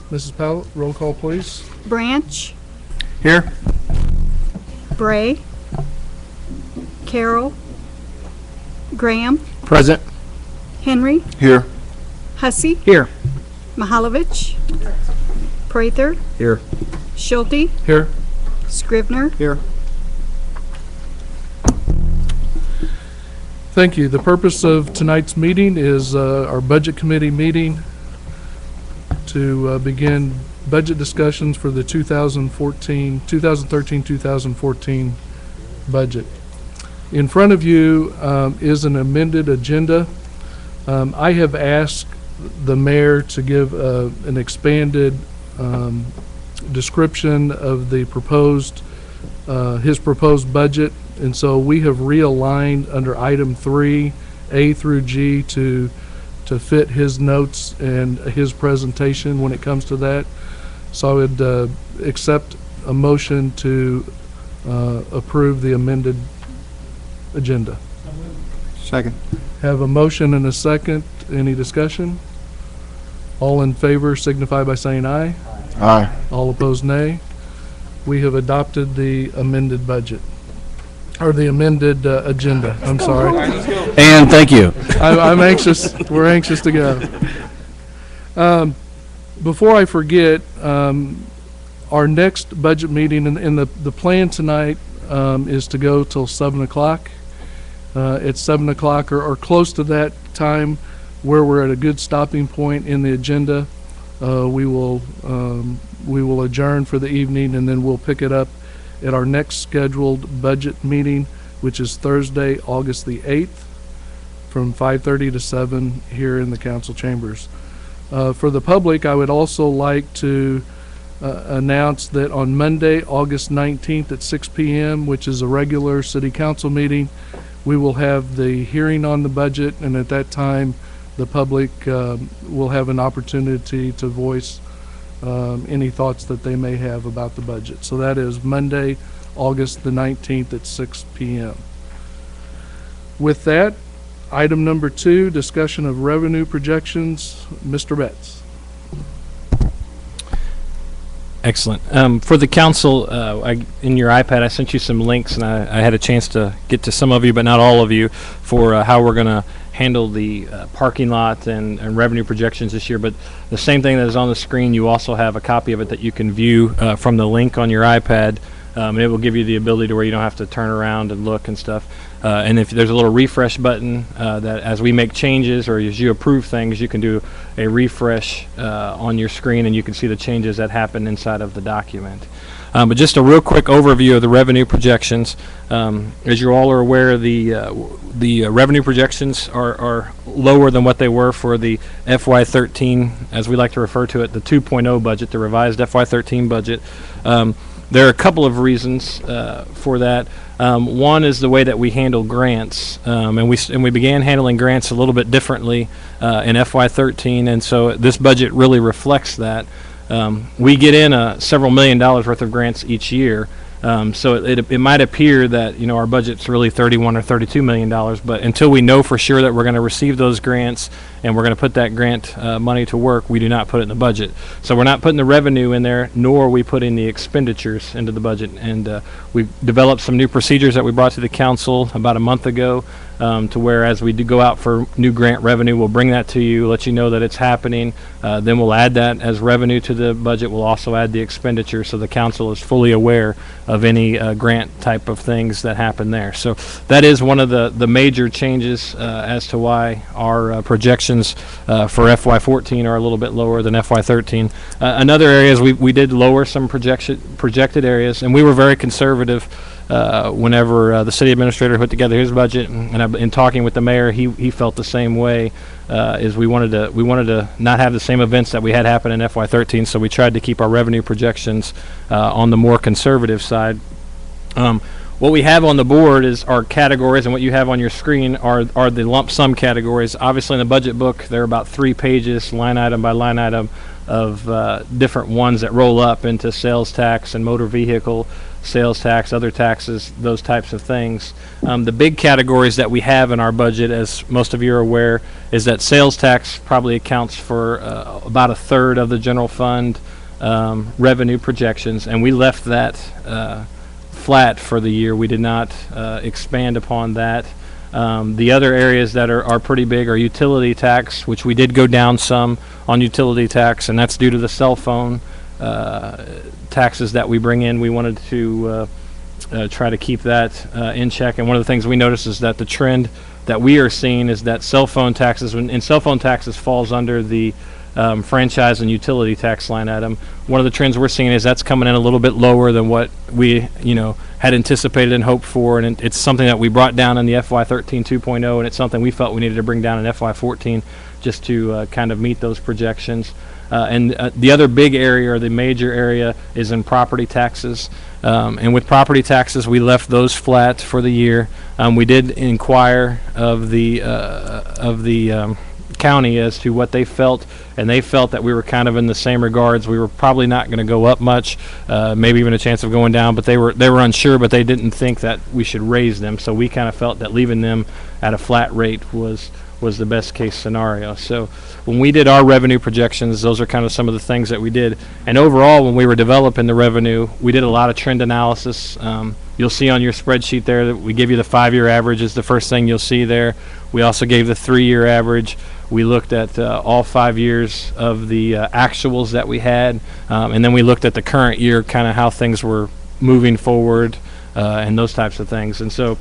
Mrs. Powell, roll call, please. Branch, Here. Bray, Carroll, Graham, Present. Henry, Here. Hussey, Here. Mahalovich, Prather, Here. Schulte, Here. Scrivener. Here. Thank you. The purpose of tonight's meeting is our Budget Committee meeting to begin budget discussions for the 2013-2014 budget. In front of you is an amended agenda. I have asked the mayor to give an expanded description of the his proposed budget, and so we have realigned under item 3, A through G, to fit his notes and his presentation when it comes to that. So I would accept a motion to approve the amended agenda. Second. Have a motion and a second. Any discussion? All in favor signify by saying aye. Aye. All opposed, nay. We have adopted the amended budget, or the amended agenda. I'm sorry. And thank you. I'm anxious. We're anxious to go. Before I forget, our next budget meeting, and the plan tonight is to go till 7 o'clock. At 7 o'clock or close to that time, where we're at a good stopping point in the agenda, we will adjourn for the evening, and then we'll pick it up at our next scheduled budget meeting, which is Thursday, August the 8th, from 5:30 to 7 here in the council chambers. For the public, I would also like to announce that on Monday, August 19th at 6 p.m., which is a regular city council meeting, we will have the hearing on the budget, and at that time, the public will have an opportunity to voice any thoughts that they may have about the budget. So that is Monday, August the 19th at 6 p.m. With that, item number 2, discussion of revenue projections. Mr. Betts. Excellent. For the council, in your iPad, I sent you some links, and I had a chance to get to some of you, but not all of you, for how we're going to handle the parking lot and revenue projections this year. But the same thing that is on the screen, you also have a copy of it that you can view from the link on your iPad, and it will give you the ability to where you don't have to turn around and look and stuff. And if there's a little refresh button that as we make changes or as you approve things, you can do a refresh on your screen, and you can see the changes that happen inside of the document. But just a real quick overview of the revenue projections. As you all are aware, the revenue projections are lower than what they were for the FY13, as we like to refer to it, the 2.0 budget, the revised FY13 budget. There are a couple of reasons for that. One is the way that we handle grants, and we began handling grants a little bit differently in FY13, and so this budget really reflects that. We get in several $1 million worth of grants each year, so it might appear that our budget's really $31 or $32 million, but until we know for sure that we're going to receive those grants and we're going to put that grant money to work, we do not put it in the budget. So we're not putting the revenue in there, nor are we putting the expenditures into the budget. And we've developed some new procedures that we brought to the council about a month ago, to where as we do go out for new grant revenue, we'll bring that to you, let you know that it's happening. Then we'll add that as revenue to the budget. We'll also add the expenditure, so the council is fully aware of any grant type of things that happen there. So that is one of the major changes as to why our projections for FY14 are a little bit lower than FY13. Another area is we did lower some projected areas, and we were very conservative whenever the city administrator put together his budget, and in talking with the mayor, he felt the same way. Is we wanted to not have the same events that we had happen in FY13, so we tried to keep our revenue projections on the more conservative side. What we have on the board is our categories, and what you have on your screen are the lump sum categories. Obviously, in the budget book, there are about 3 pages, line item by line item, of different ones that roll up into sales tax and motor vehicle. sales tax, other taxes, those types of things. The big categories that we have in our budget, as most of you are aware, is that sales tax probably accounts for about a third of the general fund revenue projections, and we left that flat for the year. We did not expand upon that. The other areas that are pretty big are utility tax, which we did go down some on utility tax, and that's due to the cell phone taxes that we bring in. We wanted to try to keep that in check, and one of the things we noticed is that the trend that we are seeing is that cell phone taxes, and cell phone taxes falls under the franchise and utility tax line item. One of the trends we're seeing is that's coming in a little bit lower than what we, had anticipated and hoped for, and it's something that we brought down in the FY13 2.0, and it's something we felt we needed to bring down in FY14 just to kind of meet those projections. And the other big area, or the major area, is in property taxes. And with property taxes, we left those flat for the year. We did inquire of the county as to what they felt, and they felt that we were kind of in the same regards. We were probably not going to go up much, maybe even a chance of going down, but they were unsure, but they didn't think that we should raise them. So we kind of felt that leaving them at a flat rate was the best case scenario. So when we did our revenue projections, those are kind of some of the things that we did. And overall, when we were developing the revenue, we did a lot of trend analysis. You'll see on your spreadsheet there that we give you the 5-year average is the first thing you'll see there. We also gave the 3-year average. We looked at all 5 years of the actuals that we had, and then we looked at the current year, kind of how things were moving forward, and those types of things. And so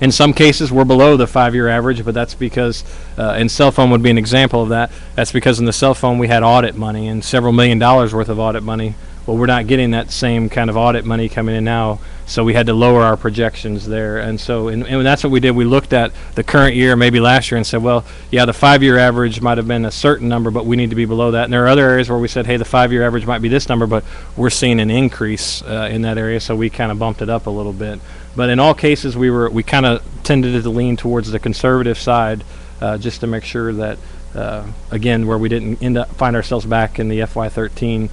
in some cases we're below the 5-year average, but that's because, and cell phone would be an example of that. That's because in the cell phone we had audit money and several $1 million worth of audit money. Well, we're not getting that same kind of audit money coming in now, so we had to lower our projections there. And so, and that's what we did. We looked at the current year, maybe last year, and said, well, yeah, the 5-year average might have been a certain number, but we need to be below that. And there are other areas where we said, hey, the 5-year average might be this number, but we're seeing an increase in that area, so we kind of bumped it up a little bit. But in all cases, we kind of tended to lean towards the conservative side, just to make sure that, again, where we didn't find ourselves back in the FY13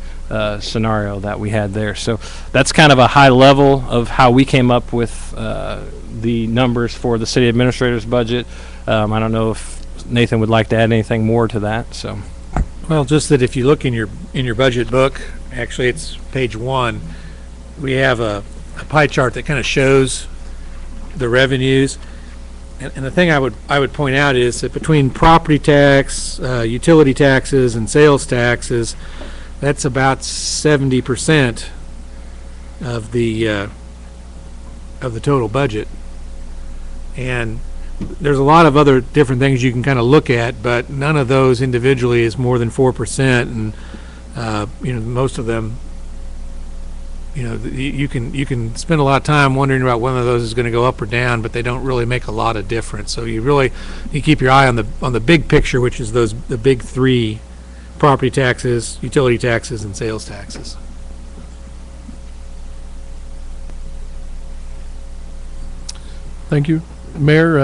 scenario that we had there. So that's kind of a high level of how we came up with the numbers for the city administrator's budget. I don't know if Nathan would like to add anything more to that. So, well, just that if you look in your budget book, actually it's page 1, we have a pie chart that kind of shows the revenues. And the thing I would point out is that between property tax, utility taxes, and sales taxes, that's about 70% of the total budget. And there's a lot of other different things you can kind of look at, but none of those individually is more than 4%. And most of them, you can spend a lot of time wondering about whether those is going to go up or down, but they don't really make a lot of difference. So you keep your eye on the big picture, which is the big 3: property taxes, utility taxes, and sales taxes. Thank you. Mayor,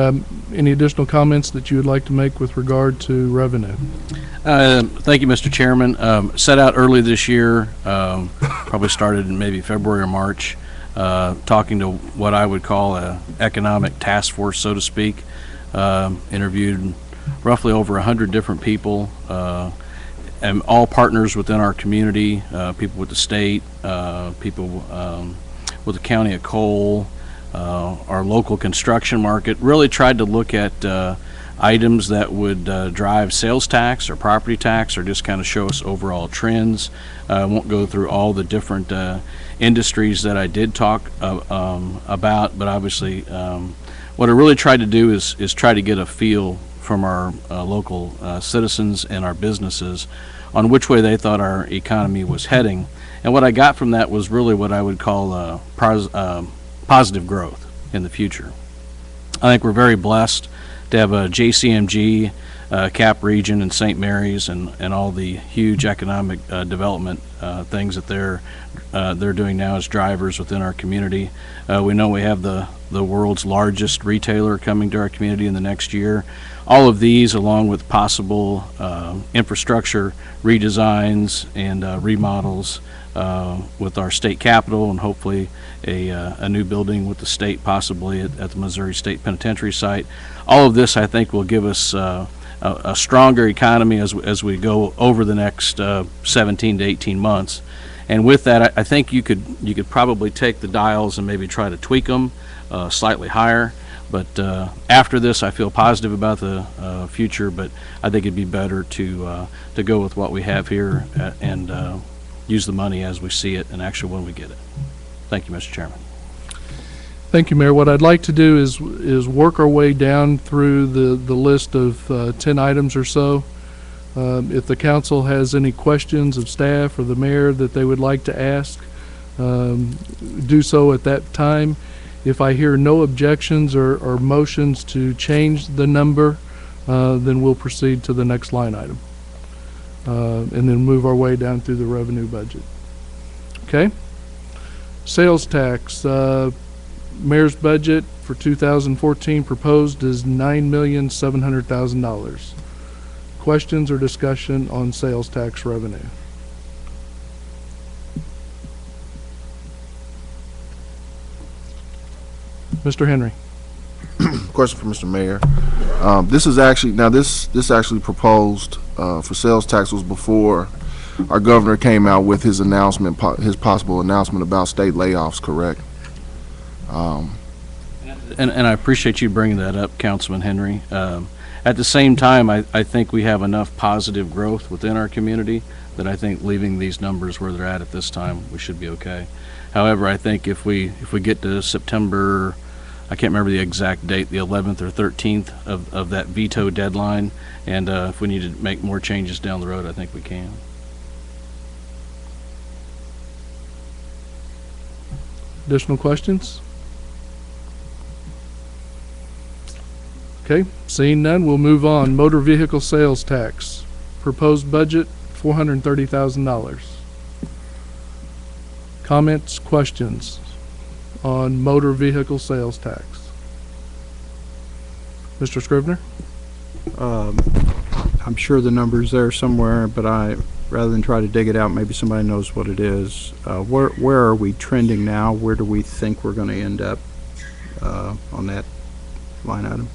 any additional comments that you would like to make with regard to revenue? Thank you, Mr. Chairman. Set out early this year, probably started in maybe February or March, talking to what I would call a economic task force, so to speak. Interviewed roughly over 100 different people, and all partners within our community, people with the state, people with the county of Cole, our local construction market. Really tried to look at items that would drive sales tax or property tax, or just kind of show us overall trends. I won't go through all the different industries that I did talk about, but obviously what I really tried to do is try to get a feel from our local citizens and our businesses on which way they thought our economy was heading. And what I got from that was really what I would call positive growth in the future. I think we're very blessed to have a JCMG cap region in St. Mary's and all the huge economic development things that they're doing now as drivers within our community. We know we have the the world's largest retailer coming to our community in the next year. All of these, along with possible infrastructure redesigns and remodels with our state capitol, and hopefully a new building with the state, possibly at the Missouri State Penitentiary site. All of this, I think, will give us a stronger economy as we go over the next 17 to 18 months. And with that, I think you could probably take the dials and maybe try to tweak them slightly higher. But after this, I feel positive about the future. But I think it'd be better to go with what we have here and use the money as we see it and actually when we get it. Thank you, Mr. Chairman. Thank you, Mayor. What I'd like to do is work our way down through the list of 10 items or so. If the council has any questions of staff or the mayor that they would like to ask, do so at that time. If I hear no objections or motions to change the number, then we'll proceed to the next line item. And then move our way down through the revenue budget. Okay? Sales tax. Mayor's budget for 2014 proposed is $9,700,000. Questions or discussion on sales tax revenue? Mr. Henry. Question for Mr. Mayor. This is actually, now this actually proposed for sales tax was before our governor came out with his announcement, his possible announcement about state layoffs, correct? And I appreciate you bringing that up, Councilman Henry. At the same time, I think we have enough positive growth within our community that I think leaving these numbers where they're at this time, we should be okay. However, I think if we get to September, I can't remember the exact date, the 11th or 13th of that veto deadline, and if we need to make more changes down the road, I think we can. Additional questions? Okay, seeing none, we'll move on. Motor vehicle sales tax. Proposed budget, $430,000. Comments, questions on motor vehicle sales tax? Mr. Scrivener? I'm sure the number's there somewhere, but rather than try to dig it out, maybe somebody knows what it is. Where are we trending now? Where do we think we're going to end up on that line item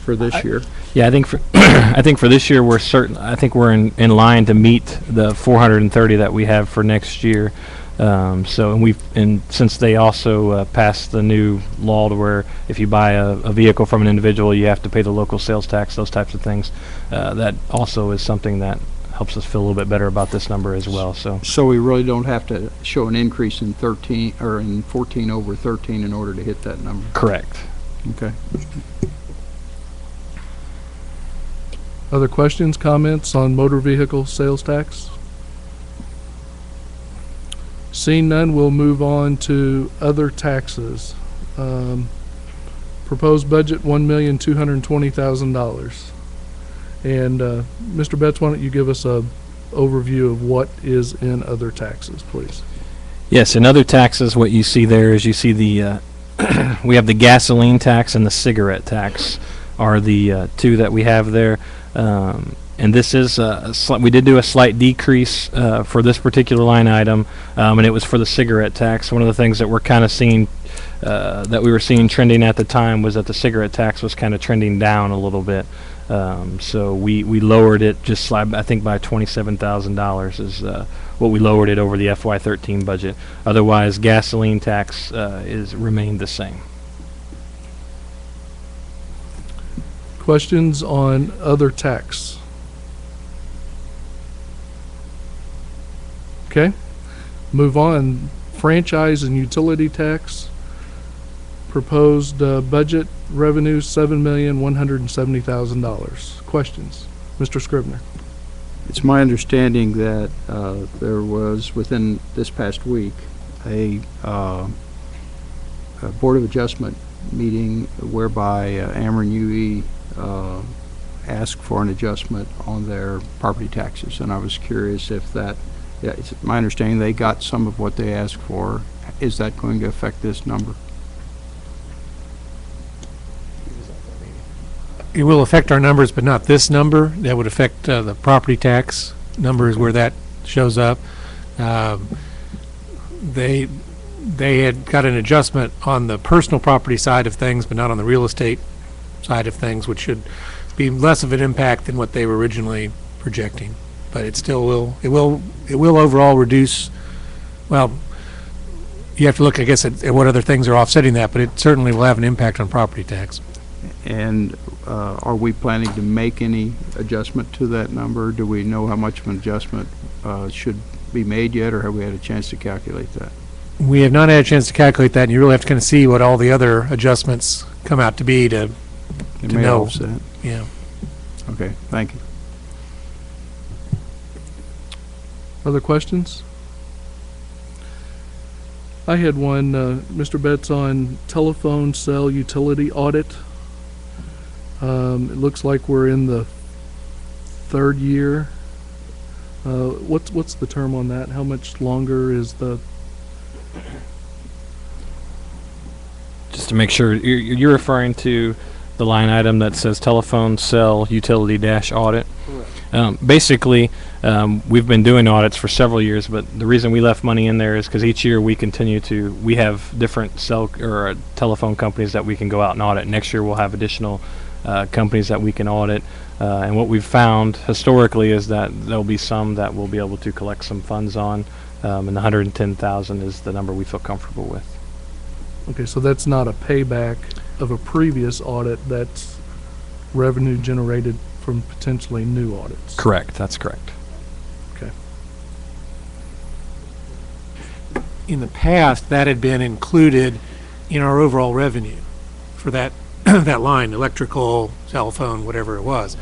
for this year? Yeah, I think for I think for this year we're certain. I think we're in line to meet the 430 that we have for next year. And since they also passed the new law to where if you buy a vehicle from an individual, you have to pay the local sales tax, those types of things. That also is something that helps us feel a little bit better about this number as well. So we really don't have to show an increase in 13 or in 14 over 13 in order to hit that number. Correct. Okay. Other questions, comments on motor vehicle sales tax? Seeing none, we'll move on to other taxes. Proposed budget, $1,220,000. And Mr. Betts, why don't you give us a overview of what is in other taxes, please? Yes, in other taxes, what you see there is you see the we have the gasoline tax and the cigarette tax are the two that we have there. And this is we did do a slight decrease for this particular line item, and it was for the cigarette tax. One of the things that we're kind of seeing, that we were seeing trending at the time, was that the cigarette tax was kind of trending down a little bit. So we lowered it just, I think, by $27,000 is what we lowered it over the FY13 budget. Otherwise, gasoline tax is remained the same. Questions on other tax? Okay, move on. Franchise and utility tax. Proposed budget revenue $7,170,000. Questions? Mr. Scrivener. It's my understanding that there was within this past week a Board of Adjustment meeting whereby Ameren UE asked for an adjustment on their property taxes, and I was curious if that Yeah, it's my understanding they got some of what they asked for. Is that going to affect this number? It will affect our numbers, but not this number. That would affect the property tax numbers where that shows up. They had got an adjustment on the personal property side of things, but not on the real estate side of things, which should be less of an impact than what they were originally projecting. But it still will. It will overall reduce. Well, you have to look, I guess, at what other things are offsetting that, but it certainly will have an impact on property tax. And are we planning to make any adjustment to that number? Do we know how much of an adjustment should be made yet, or have we had a chance to calculate that? We have not had a chance to calculate that, and you really have to kind of see what all the other adjustments come out to be to It may know. offset. Yeah. Okay, thank you. Other questions? I had one, Mr. Betts, on telephone cell utility audit. It looks like we're in the third year. What's the term on that? How much longer is the? Just to make sure, you're referring to the line item that says telephone cell utility dash audit. Basically, we've been doing audits for several years, but the reason we left money in there is because each year we have different cell or telephone companies that we can go out and audit. Next year we'll have additional companies that we can audit. And what we've found historically is that there'll be some that we'll be able to collect some funds on, and the 110,000 is the number we feel comfortable with. Okay, so that's not a payback of a previous audit. That's revenue generated from potentially new audits. Correct. That's correct. Okay. In the past, that had been included in our overall revenue for that that line, electrical, cell phone, whatever it was.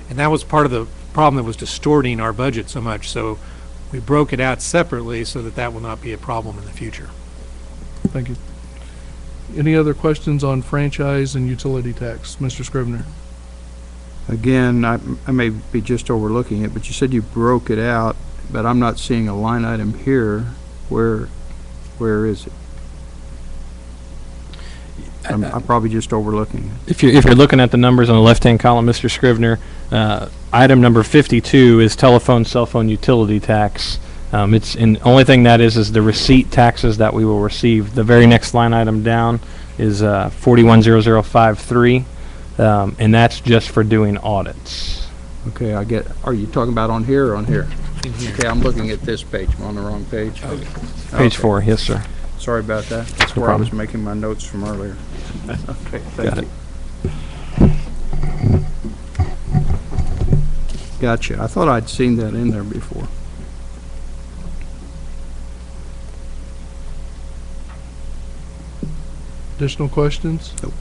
And that was part of the problem that was distorting our budget so much. So we broke it out separately so that that will not be a problem in the future. Thank you. Any other questions on franchise and utility tax, Mr. Scrivener? Again, I may be just overlooking it, but you said you broke it out, but I'm not seeing a line item here. Where is it? I'm probably just overlooking it. If you're looking at the numbers on the left-hand column, Mr. Scrivener, item number 52 is telephone, cell phone utility tax. And the only thing that is the receipt taxes that we will receive. The very next line item down is 410053, and that's just for doing audits. Okay, are you talking about on here or on here? Okay, I'm looking at this page. I'm on the wrong page. Page 4, yes, sir. Sorry about that. That's No where I was problem. making my notes from earlier. Okay, Got thank you. Gotcha. I thought I'd seen that in there before. Additional questions? Nope.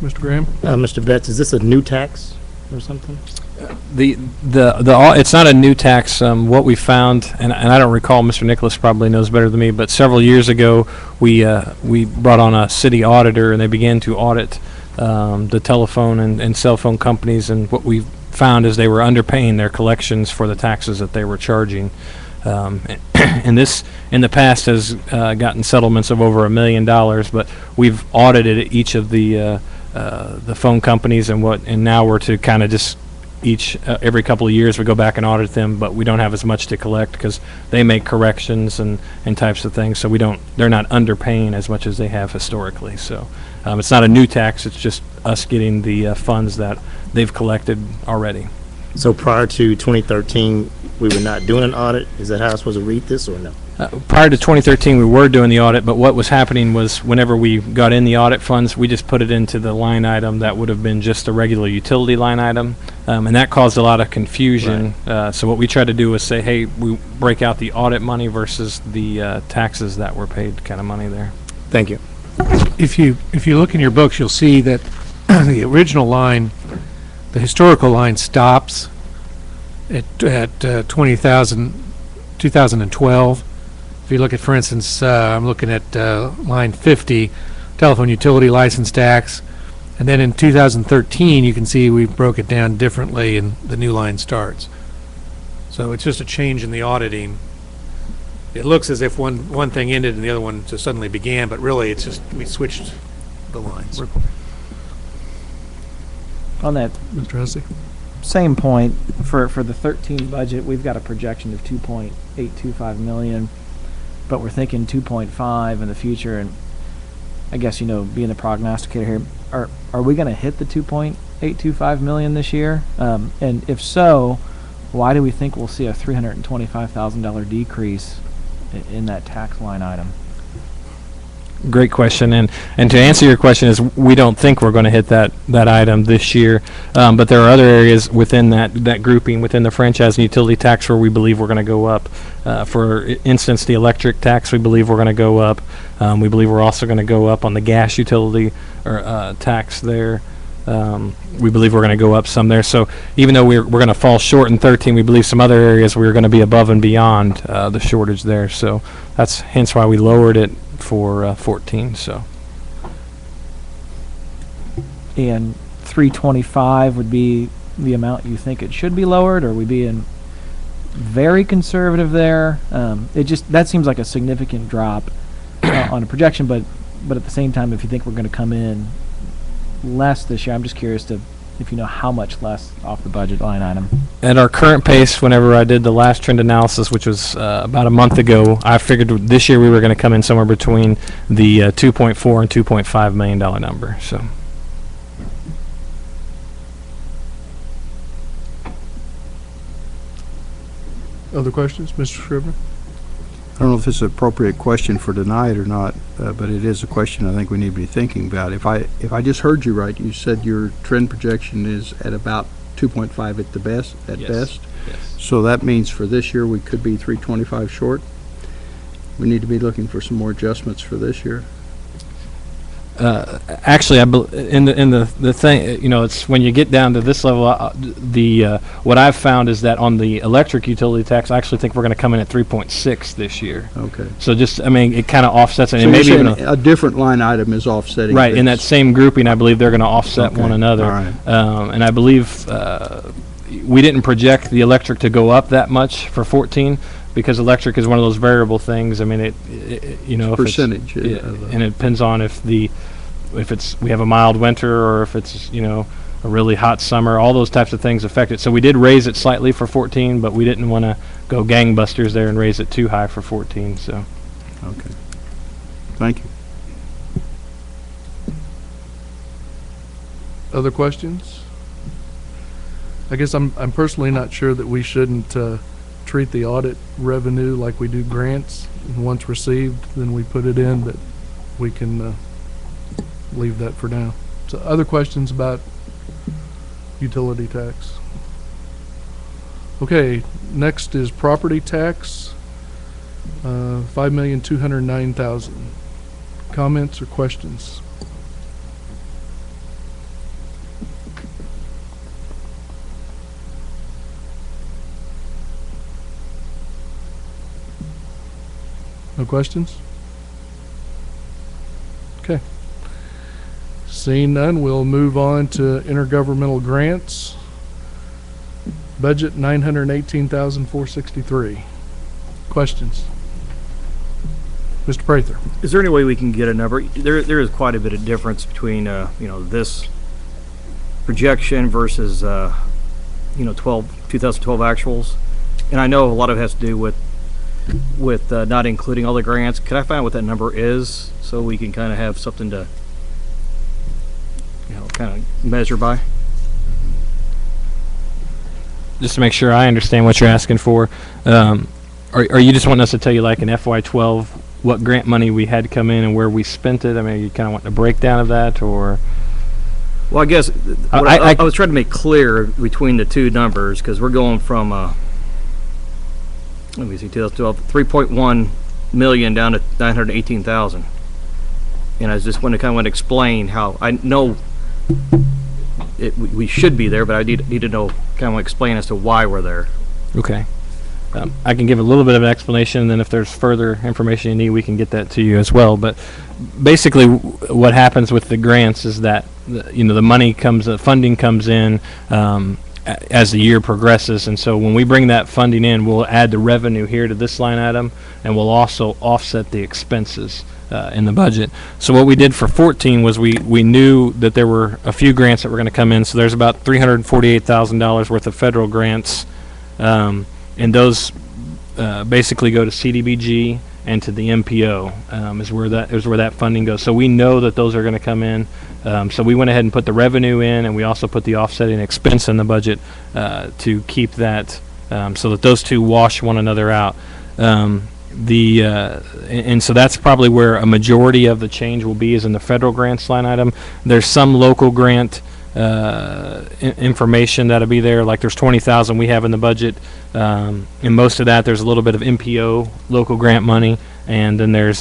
Mr. Graham? Mr. Betts, is this a new tax or something? It's not a new tax. What we found, and I don't recall, Mr. Nicholas probably knows better than me, but several years ago we brought on a city auditor, and they began to audit the telephone and cell phone companies, and what we found is they were underpaying their collections for the taxes that they were charging. And this in the past has gotten settlements of over $1 million, but we've audited each of the phone companies, and now we're to kind of just every couple of years we go back and audit them, but we don't have as much to collect because they make corrections and types of things, so they're not underpaying as much as they have historically. So it's not a new tax, it's just us getting the funds that they've collected already. So prior to 2013, we were not doing an audit? Is that how I'm supposed to read this or no? Prior to 2013, we were doing the audit, but what was happening was whenever we got in the audit funds, we just put it into the line item that would have been just a regular utility line item, and that caused a lot of confusion. So what we tried to do was say, hey, we break out the audit money versus the taxes that were paid kind of money there. Thank you. If you look in your books, you'll see that the original line, the historical line, stops at 2012. If you look at, for instance, I'm looking at line 50, telephone utility license tax, and then in 2013 you can see we broke it down differently and the new line starts. So it's just a change in the auditing it looks as if one thing ended and the other one just suddenly began, but really it's just, we switched the lines. On that Mr. Hussey? same point, for the 13 budget, we've got a projection of 2.825 million, but we're thinking 2.5 in the future, and I guess, being the prognosticator here, are we going to hit the 2.825 million this year? And if so, why do we think we'll see a $325,000 decrease in that tax line item? Great question, and to answer your question is we don't think we're going to hit that item this year, but there are other areas within that grouping within the franchise and utility tax where we believe we're going to go up. For instance, the electric tax we believe we're going to go up. We believe we're also going to go up on the gas utility or tax there. We believe we're going to go up some there. So even though we're going to fall short in 13, we believe some other areas we're going to be above and beyond the shortage there. So that's hence why we lowered it for 14. So, And 325 would be the amount you think it should be lowered, or are we being very conservative there? That seems like a significant drop on a projection, but at the same time, if you think we're going to come in less this year, I'm just curious if you know how much less off the budget line item. at our current pace, whenever I did the last trend analysis, which was about a month ago, I figured this year we were going to come in somewhere between the 2.4 and 2.5 million dollar number. So. Other questions? Mr. Scrivener? I don't know if this is an appropriate question for tonight or not, but it is a question I think we need to be thinking about. If I just heard you right, you said your trend projection is at about 2.5 at the best, best. Yes. So that means for this year, we could be 325 short. We need to be looking for some more adjustments for this year. Actually, in the thing, it's when you get down to this level, what I've found is that on the electric utility tax, I actually think we're going to come in at 3.6 this year. Okay. So it kind of offsets it. So And you're maybe even saying a different line item is offsetting right in that this. same grouping, I believe they're going to offset Okay. one another. All right. And I believe we didn't project the electric to go up that much for 14 because electric is one of those variable things. I mean, if Percentage. and it depends on if we have a mild winter or if it's a really hot summer. All those types of things affect it. So we did raise it slightly for 14, but we didn't want to go gangbusters there and raise it too high for 14. So. Okay. Thank you. Other questions? I guess I'm personally not sure that we shouldn't treat the audit revenue like we do grants. And once received, then we put it in, but we can leave that for now. So other questions about utility tax? Okay, next is property tax, $5,209,000. Comments or questions? No questions? Okay. Seeing none, we'll move on to intergovernmental grants. Budget $918,463. Questions? Mr. Prather. Is there any way we can get a number? There is quite a bit of difference between this projection versus 2012 actuals, and I know a lot of it has to do with not including all the grants. Could I find out what that number is so we can kind of have something to kind of measure by? Just to make sure I understand what you're asking for, are you just wanting us to tell you, like in FY12, what grant money we had come in and where we spent it? I mean, are you kind of wanting a breakdown of that, or? Well, I guess what I was trying to make clear between the two numbers, because we're going from let me see, 2012, 3.1 million down to 918,000, and I just want to explain how I know we should be there, but I need to know, kind of explain as to why we're there. Okay. I can give a little bit of an explanation, and then if there's further information you need, we can get that to you as well. But basically, what happens with the grants is that the money comes, the funding comes in as the year progresses. And so when we bring that funding in, we'll add the revenue here to this line item, and we'll also offset the expenses in the budget. So what we did for 14 was we knew that there were a few grants that were going to come in. So there's about $348,000 worth of federal grants, and those basically go to CDBG and to the MPO is where that funding goes. So we know that those are going to come in. So we went ahead and put the revenue in, and we also put the offsetting expense in the budget to keep that so that those two wash one another out. And so that's probably where a majority of the change will be, is in the federal grants line item. There's some local grant information that'll be there, like there's 20,000 we have in the budget, and most of that there's a little bit of MPO local grant money, and then there's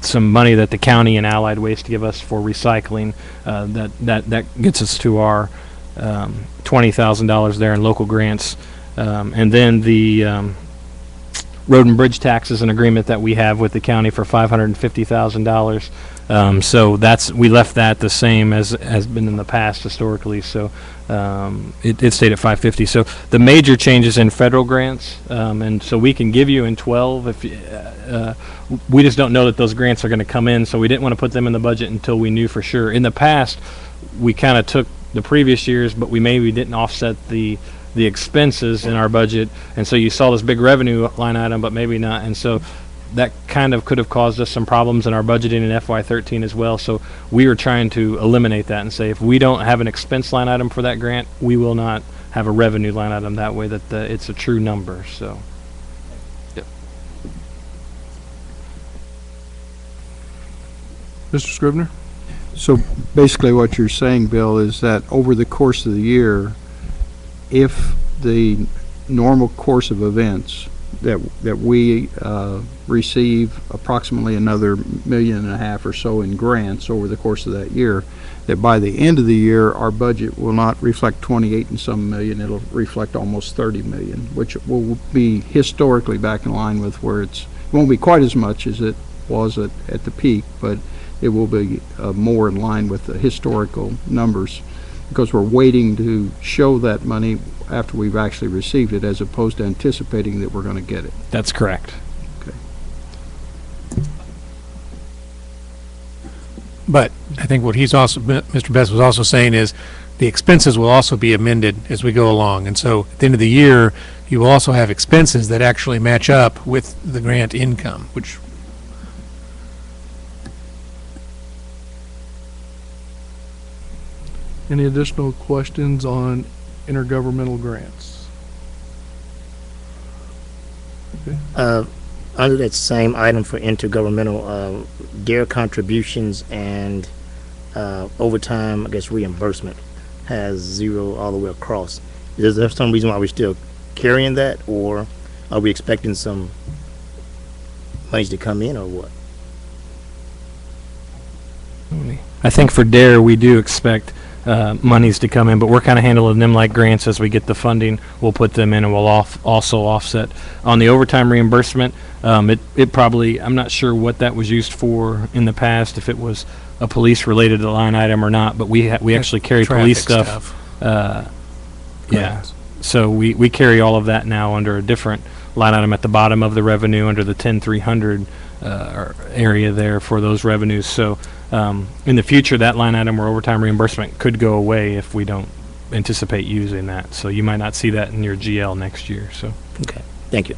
some money that the county and Allied Waste give us for recycling. That gets us to our $20,000 there in local grants. And then the road and bridge tax is an agreement that we have with the county for $550,000. So we left that the same as has been in the past historically. So it stayed at 550. So the major changes in federal grants, and so we can give you in 12 if we just don't know that those grants are going to come in. So we didn't want to put them in the budget until we knew for sure. In the past, we kind of took the previous years, but we maybe didn't offset the expenses in our budget, and so you saw this big revenue line item, but maybe not, and so that kind of could have caused us some problems in our budgeting in FY13 as well. So we were trying to eliminate that and say, if we don't have an expense line item for that grant, we will not have a revenue line item, that way that it's a true number. So yep. Mr. Scrivener? So basically what you're saying, Bill, is that over the course of the year, if the normal course of events that we receive approximately another $1.5 million or so in grants over the course of that year, that by the end of the year our budget will not reflect 28 and some million, it'll reflect almost 30 million, which will be historically back in line with where it won't be quite as much as it was at the peak, but it will be more in line with the historical numbers, because we're waiting to show that money after we've actually received it, as opposed to anticipating that we're going to get it. That's correct. Okay. But I think what Mr. Best was also saying is the expenses will also be amended as we go along. And so at the end of the year, you will also have expenses that actually match up with the grant income, which Any additional questions on intergovernmental grants? Okay. Under that same item for intergovernmental, their contributions and overtime, I guess, reimbursement has zero all the way across. Is there some reason why we're still carrying that, or are we expecting some monies to come in, or what? I think for DARE we do expect monies to come in, but we're kind of handling them like grants. As we get the funding, we'll put them in, and we'll also offset. On the overtime reimbursement, it probably, I'm not sure what that was used for in the past, if it was a police-related line item or not, but we actually carry police stuff. Yeah, so we carry all of that now under a different line item at the bottom of the revenue, under the 10,300 area there for those revenues. So in the future, that line item or overtime reimbursement could go away if we don't anticipate using that. So you might not see that in your GL next year. So Okay, thank you.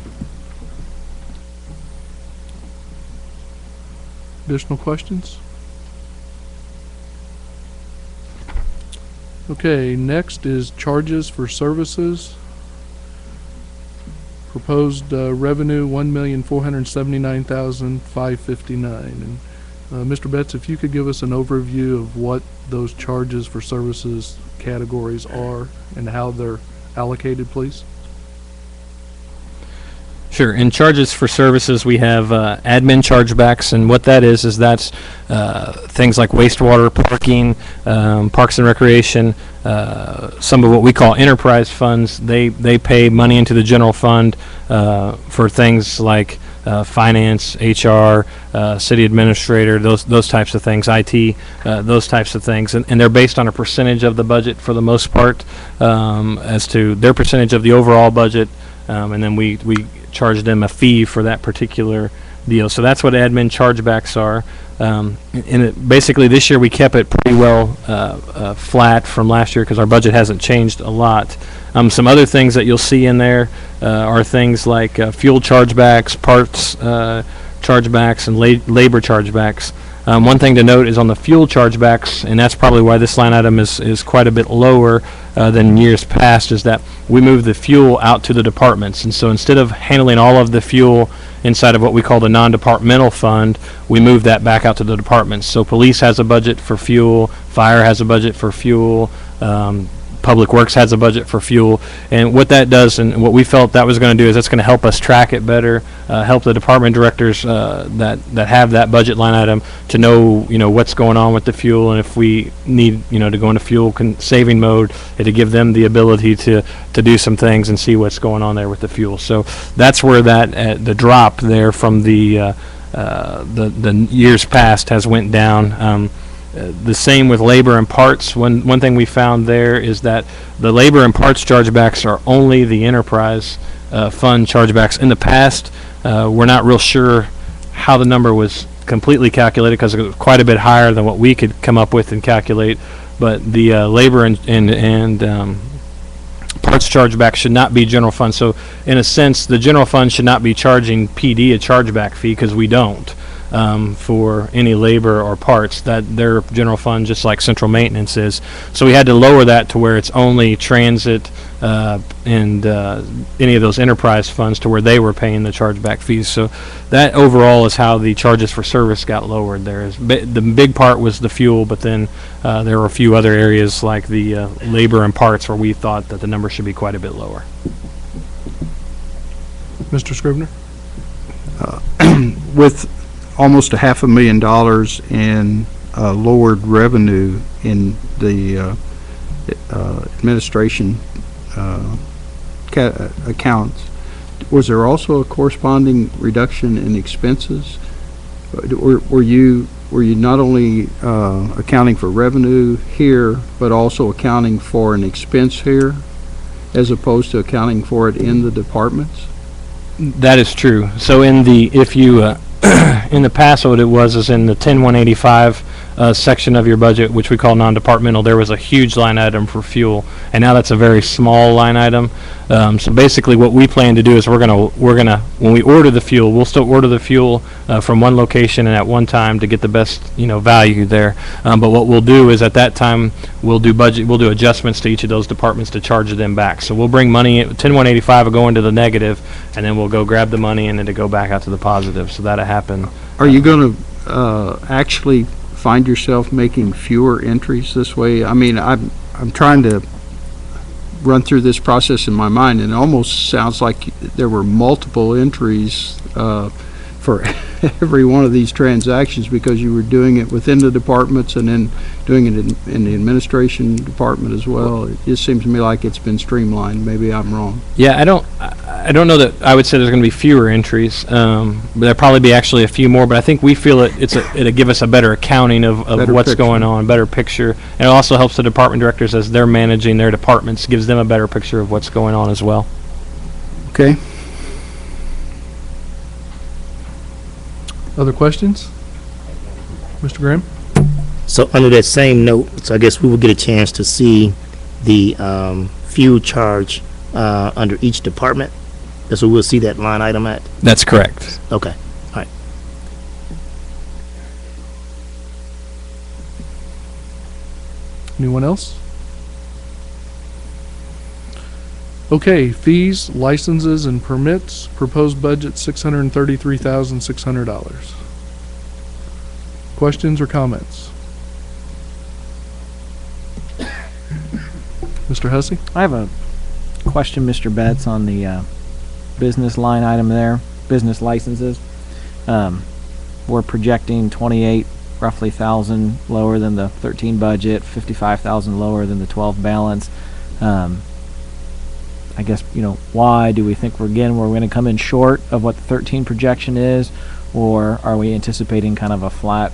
Additional questions? Okay, next is charges for services. Proposed revenue $1,479,559. And Mr. Betts, if you could give us an overview of what those charges for services categories are and how they're allocated, please. sure. In charges for services, we have admin chargebacks, and what that is that's things like wastewater, parking, parks and recreation, some of what we call enterprise funds. They pay money into the general fund for things like finance, HR, city administrator, those types of things, IT, those types of things, and they're based on a percentage of the budget for the most part, as to their percentage of the overall budget, and then we charge them a fee for that particular deal. So that's what admin chargebacks are. Basically this year we kept it pretty well flat from last year because our budget hasn't changed a lot. Some other things that you'll see in there are things like fuel chargebacks, parts chargebacks, and labor chargebacks. One thing to note is on the fuel chargebacks, and that's probably why this line item is quite a bit lower than years past, is that we move the fuel out to the departments. And so instead of handling all of the fuel inside of what we call the non-departmental fund, we move that back out to the departments. So police has a budget for fuel, fire has a budget for fuel, Public Works has a budget for fuel, and what that does, and what we felt that was going to do, is that's going to help us track it better, help the department directors that have that budget line item to know, what's going on with the fuel, and if we need, to go into fuel saving mode, to give them the ability to do some things and see what's going on there with the fuel. So that's where that the drop there from the years past has went down. The same with labor and parts. One thing we found there is that the labor and parts chargebacks are only the enterprise fund chargebacks. In the past, we're not real sure how the number was completely calculated because it was quite a bit higher than what we could come up with and calculate. But the labor and parts chargeback should not be general fund. So in a sense, the general fund should not be charging PD a chargeback fee because we don't. For any labor or parts, that their general fund, just like central maintenance is. So we had to lower that to where it's only transit and any of those enterprise funds to where they were paying the chargeback fees. So that overall is how the charges for service got lowered. The big part was the fuel, but then there were a few other areas like the labor and parts where we thought that the number should be quite a bit lower. Mr. Scrivener? With almost $500,000 in lowered revenue in the administration accounts, was there also a corresponding reduction in expenses? Were you not only accounting for revenue here, but also accounting for an expense here, as opposed to accounting for it in the departments? That is true. So in the in the past, what it was is in the 10185 section of your budget, which we call non-departmental, there was a huge line item for fuel, and now that's a very small line item. So basically, what we plan to do is we're gonna when we order the fuel, we'll still order the fuel from one location and at one time to get the best value there. But what we'll do is at that time we'll do adjustments to each of those departments to charge them back. So we'll bring money. 10185 will go into the negative, and then we'll go grab the money and then to go back out to the positive. So that'll happen. Are you going to actually find yourself making fewer entries this way? I mean, I'm trying to run through this process in my mind, and it almost sounds like there were multiple entries for every one of these transactions because you were doing it within the departments and then doing it in the administration department as well. It just seems to me like it's been streamlined. Maybe I'm wrong. Yeah, I don't know that I would say there's going to be fewer entries. But there'll probably be actually a few more. But I think we feel it'll give us a better accounting of Better what's picture. going on, better picture. And it also helps the department directors as they're managing their departments, gives them a better picture of what's going on as well. Okay. Other questions? Mr. Graham? So under that same note, so I guess we will get a chance to see the fuel charge under each department. That's where we'll see that line item at. That's correct. Okay. All right. Anyone else? Okay, fees, licenses, and permits. Proposed budget $633,600. Questions or comments? Mr. Hussey? I have a question, Mr. Betts, on the business line item there, business licenses. We're projecting 28 roughly thousand lower than the 13 budget, 55,000 lower than the 12 balance. I guess, why do we think we're going to come in short of what the 13 projection is, or are we anticipating kind of a flat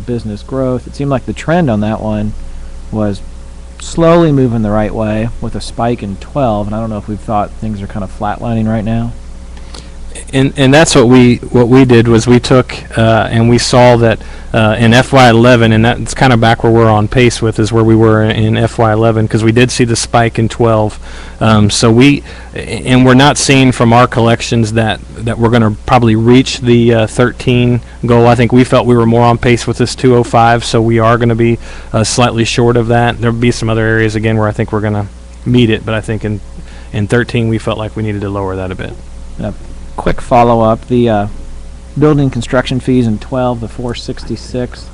business growth? It seemed like the trend on that one was slowly moving the right way with a spike in 12, and I don't know if we've thought things are kind of flatlining right now. And that's what we did was we took and we saw that in FY11, and that's kind of back where we're on pace with is where we were in FY11, because we did see the spike in 12. So we're not seeing from our collections that we're going to probably reach the 13 goal. I think we felt we were more on pace with this 205, so we are going to be slightly short of that. There'll be some other areas again where I think we're going to meet it, but I think in 13 we felt like we needed to lower that a bit. Yep. Quick follow-up, the building construction fees in 12, the 466,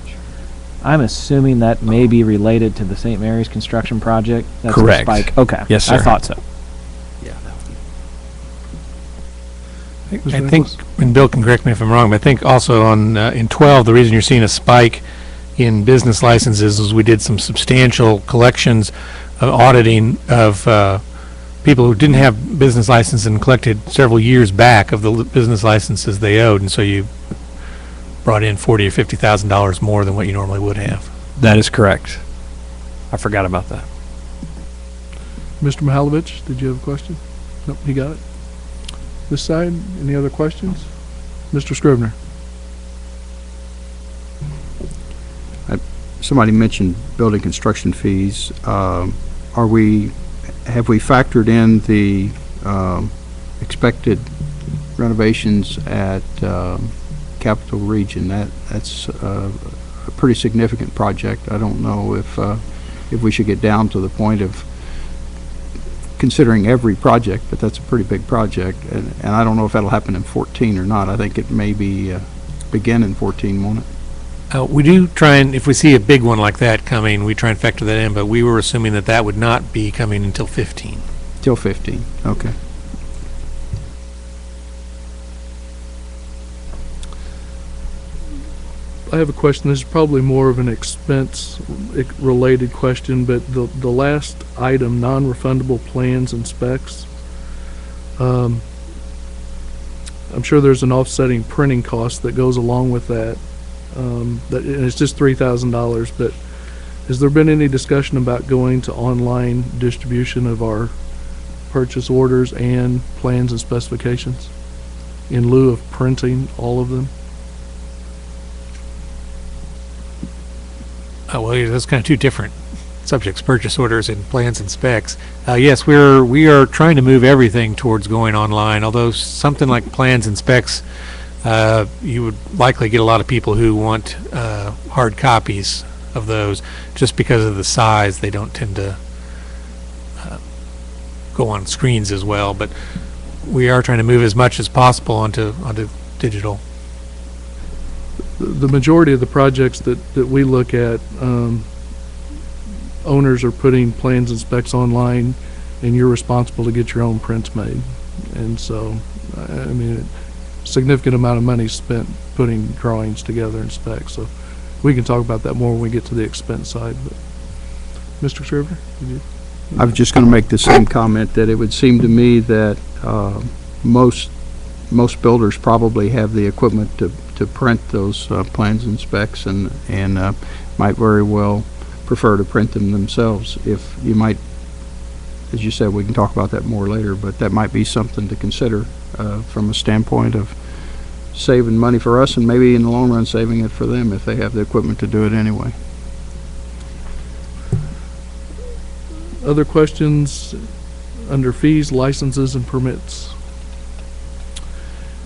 I'm assuming that may be related to the St. Mary's construction project? That's Correct. The spike. Okay. Yes, sir. I thought so. I think, and Bill can correct me if I'm wrong, but I think also on in 12, the reason you're seeing a spike in business licenses is we did some substantial collections of auditing of people who didn't have business licenses and collected several years back of the business licenses they owed, and so you brought in $40,000 or $50,000 more than what you normally would have. That is correct. I forgot about that. Mr. Mihalovich, did you have a question? Nope, he got it. This side, any other questions? Mr. Scrivener. Somebody mentioned building construction fees. Have we factored in the expected renovations at Capital Region? That's a pretty significant project. I don't know if we should get down to the point of considering every project, but that's a pretty big project, and I don't know if that'll happen in 14 or not. I think it may be begin in 14, won't it? We do try and, if we see a big one like that coming, we try and factor that in, but we were assuming that would not be coming until 15. Till 15, okay. I have a question. This is probably more of an expense-related question, but the last item, non-refundable plans and specs, I'm sure there's an offsetting printing cost that goes along with that. And it's just $3,000, but has there been any discussion about going to online distribution of our purchase orders and plans and specifications in lieu of printing all of them? Oh, well, yeah, that's kind of two different subjects, purchase orders and plans and specs. Yes, we are trying to move everything towards going online, although something like plans and specs, you would likely get a lot of people who want hard copies of those. Just because of the size, they don't tend to go on screens as well, but we are trying to move as much as possible onto digital. The majority of the projects that we look at, owners are putting plans and specs online, and you're responsible to get your own prints made. And so, I mean, a significant amount of money spent putting drawings together and specs. So we can talk about that more when we get to the expense side. But Mr. Scrivener, did you? I was just going to make the same comment that it would seem to me that most builders probably have the equipment to print those plans and specs, and might very well prefer to print them themselves. If you might, as you said, we can talk about that more later, but that might be something to consider from a standpoint of saving money for us, and maybe in the long run saving it for them if they have the equipment to do it anyway. Other questions under fees, licenses, and permits?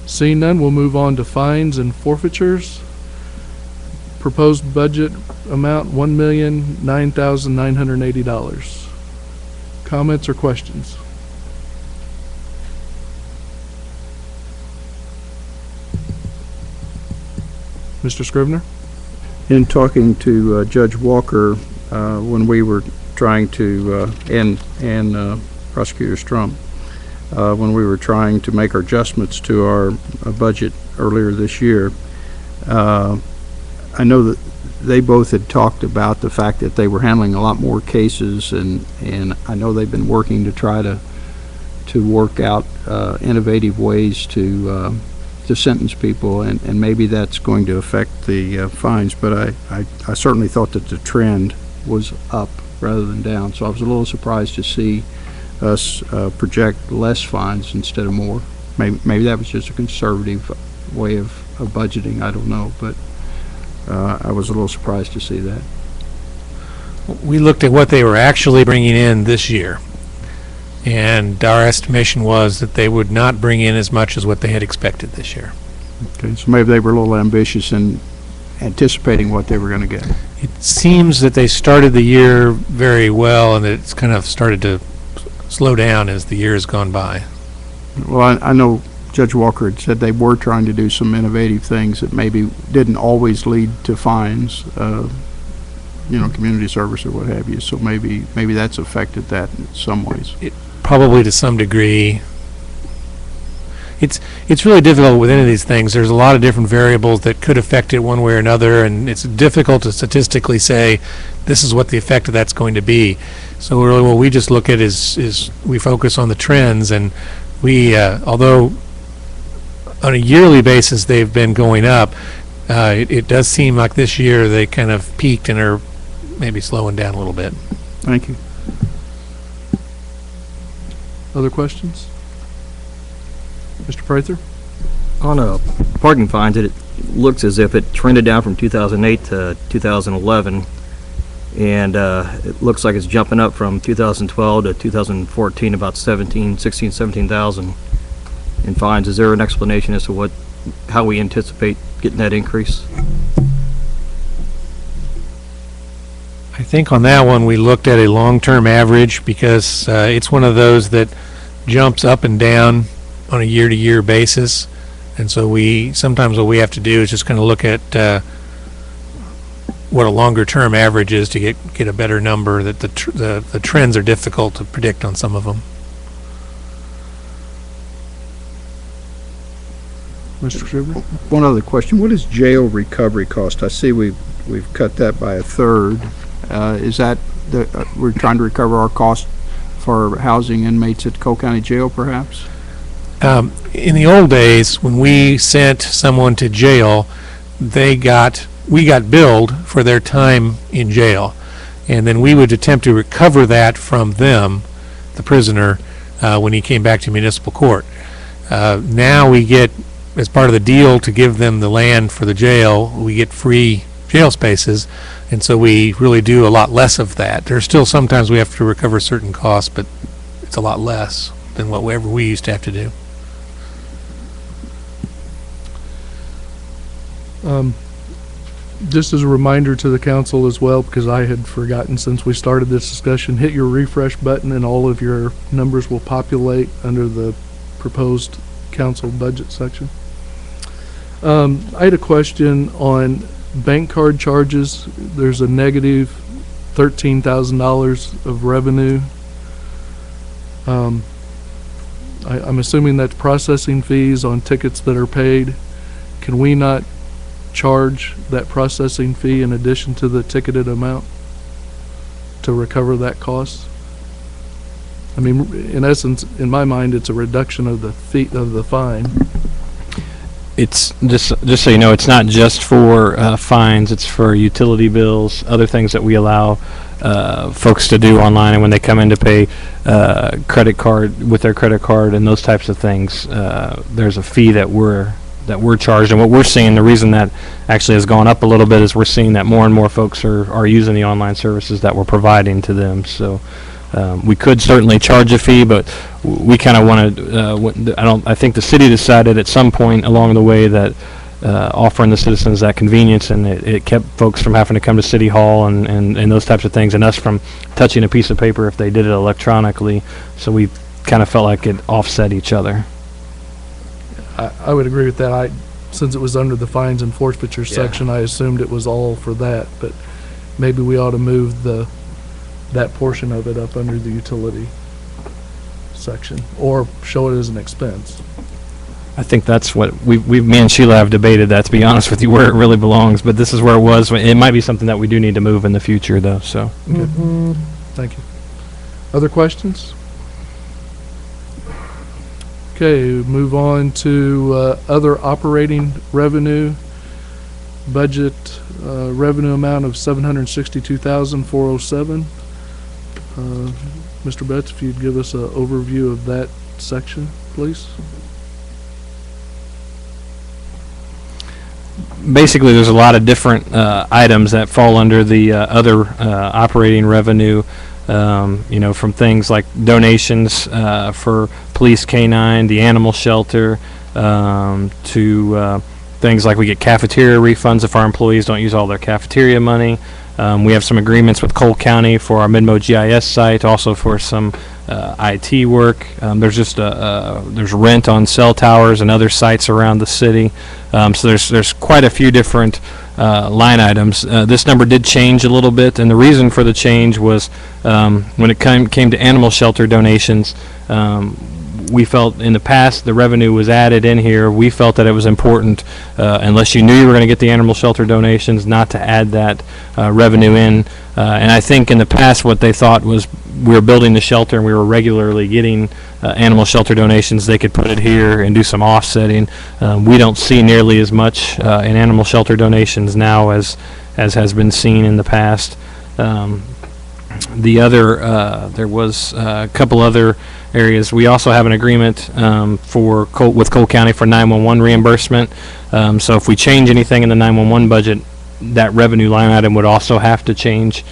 Seeing none, we'll move on to fines and forfeitures. Proposed budget amount $1,009,980. Comments or questions? Mr. Scrivener? In talking to Judge Walker when we were trying to, and Prosecutor Strump, when we were trying to make our adjustments to our budget earlier this year, I know that they both had talked about the fact that they were handling a lot more cases, and I know they've been working to try to to work out innovative ways to sentence people, and maybe that's going to affect the fines. But I certainly thought that the trend was up rather than down. So I was a little surprised to see us project less fines instead of more. Maybe that was just a conservative way of budgeting. I don't know, but I was a little surprised to see that. We looked at what they were actually bringing in this year, and our estimation was that they would not bring in as much as what they had expected this year. Okay, so maybe they were a little ambitious in anticipating what they were going to get. It seems that they started the year very well, and that it's kind of started to slow down as the year has gone by. Well, I know Judge Walker had said they were trying to do some innovative things that maybe didn't always lead to fines, community service or what have you. So maybe that's affected that in some ways. Probably to some degree. It's really difficult with any of these things. There's a lot of different variables that could affect it one way or another, and it's difficult to statistically say this is what the effect of that's going to be. So really what we just look at is we focus on the trends, and we, although on a yearly basis they've been going up, it does seem like this year they kind of peaked and are maybe slowing down a little bit. Thank you. Other questions? Mr. Prather? On parking fines, it looks as if it trended down from 2008 to 2011, and it looks like it's jumping up from 2012 to 2014, about 17,000 in fines. Is there an explanation as to how we anticipate getting that increase? I think on that one we looked at a long-term average because it's one of those that jumps up and down on a year-to-year basis, and so sometimes what we have to do is just kind of look at what a longer-term average is to get a better number. That the trends are difficult to predict on some of them. Mr. Scrivener? One other question. What is jail recovery cost? I see we've cut that by a third. Is that we're trying to recover our cost for housing inmates at Cole County Jail, perhaps? In the old days, when we sent someone to jail, we got billed for their time in jail, and then we would attempt to recover that from them, the prisoner, when he came back to municipal court. Now we get, as part of the deal to give them the land for the jail, we get free jail spaces, and so we really do a lot less of that. There's still sometimes we have to recover certain costs, but it's a lot less than whatever we used to have to do. Just as a reminder to the council as well, because I had forgotten since we started this discussion, hit your refresh button and all of your numbers will populate under the proposed council budget section. I had a question on bank card charges. There's a negative $13,000 of revenue. I'm assuming that's processing fees on tickets that are paid. Can we not charge that processing fee in addition to the ticketed amount to recover that cost? I mean, in essence, in my mind, it's a reduction of the fee of the fine. It's just so you know, it's not just for fines. It's for utility bills, other things that we allow folks to do online, and when they come in to pay credit card with their credit card and those types of things, there's a fee that we're charged. And what we're seeing, the reason that actually has gone up a little bit, is we're seeing that more and more folks are using the online services that we're providing to them. So we could certainly charge a fee, but we kind of want to. I think the city decided at some point along the way that offering the citizens that convenience, and it kept folks from having to come to City Hall and those types of things, and us from touching a piece of paper if they did it electronically. So we kind of felt like it offset each other. I would agree with that. Since it was under the fines and forfeiture section, I assumed it was all for that, but maybe we ought to move that portion of it up under the utility section, or show it as an expense. I think that's what me and Sheila have debated that, to be honest with you, where it really belongs, but this is where it was. It might be something that we do need to move in the future, though, so. Okay. Thank you. Other questions? Okay, move on to other operating revenue. Budget revenue amount of $762,407. Mr. Betts, if you'd give us an overview of that section, please. Basically, there's a lot of different items that fall under the other operating revenue. From things like donations for police canine, the animal shelter, to things like we get cafeteria refunds if our employees don't use all their cafeteria money. We have some agreements with Cole County for our Midmo GIS site, also for some IT work. There's rent on cell towers and other sites around the city. So there's quite a few different line items. This number did change a little bit, and the reason for the change was when it came to animal shelter donations. We felt in the past the revenue was added in here. We felt that it was important, unless you knew you were going to get the animal shelter donations, not to add that revenue in. And I think in the past what they thought was we were building the shelter and we were regularly getting animal shelter donations. They could put it here and do some offsetting. We don't see nearly as much in animal shelter donations now as has been seen in the past. There was a couple other areas. We also have an agreement with Cole County for 911 reimbursement. So if we change anything in the 911 budget, that revenue line item would also have to change.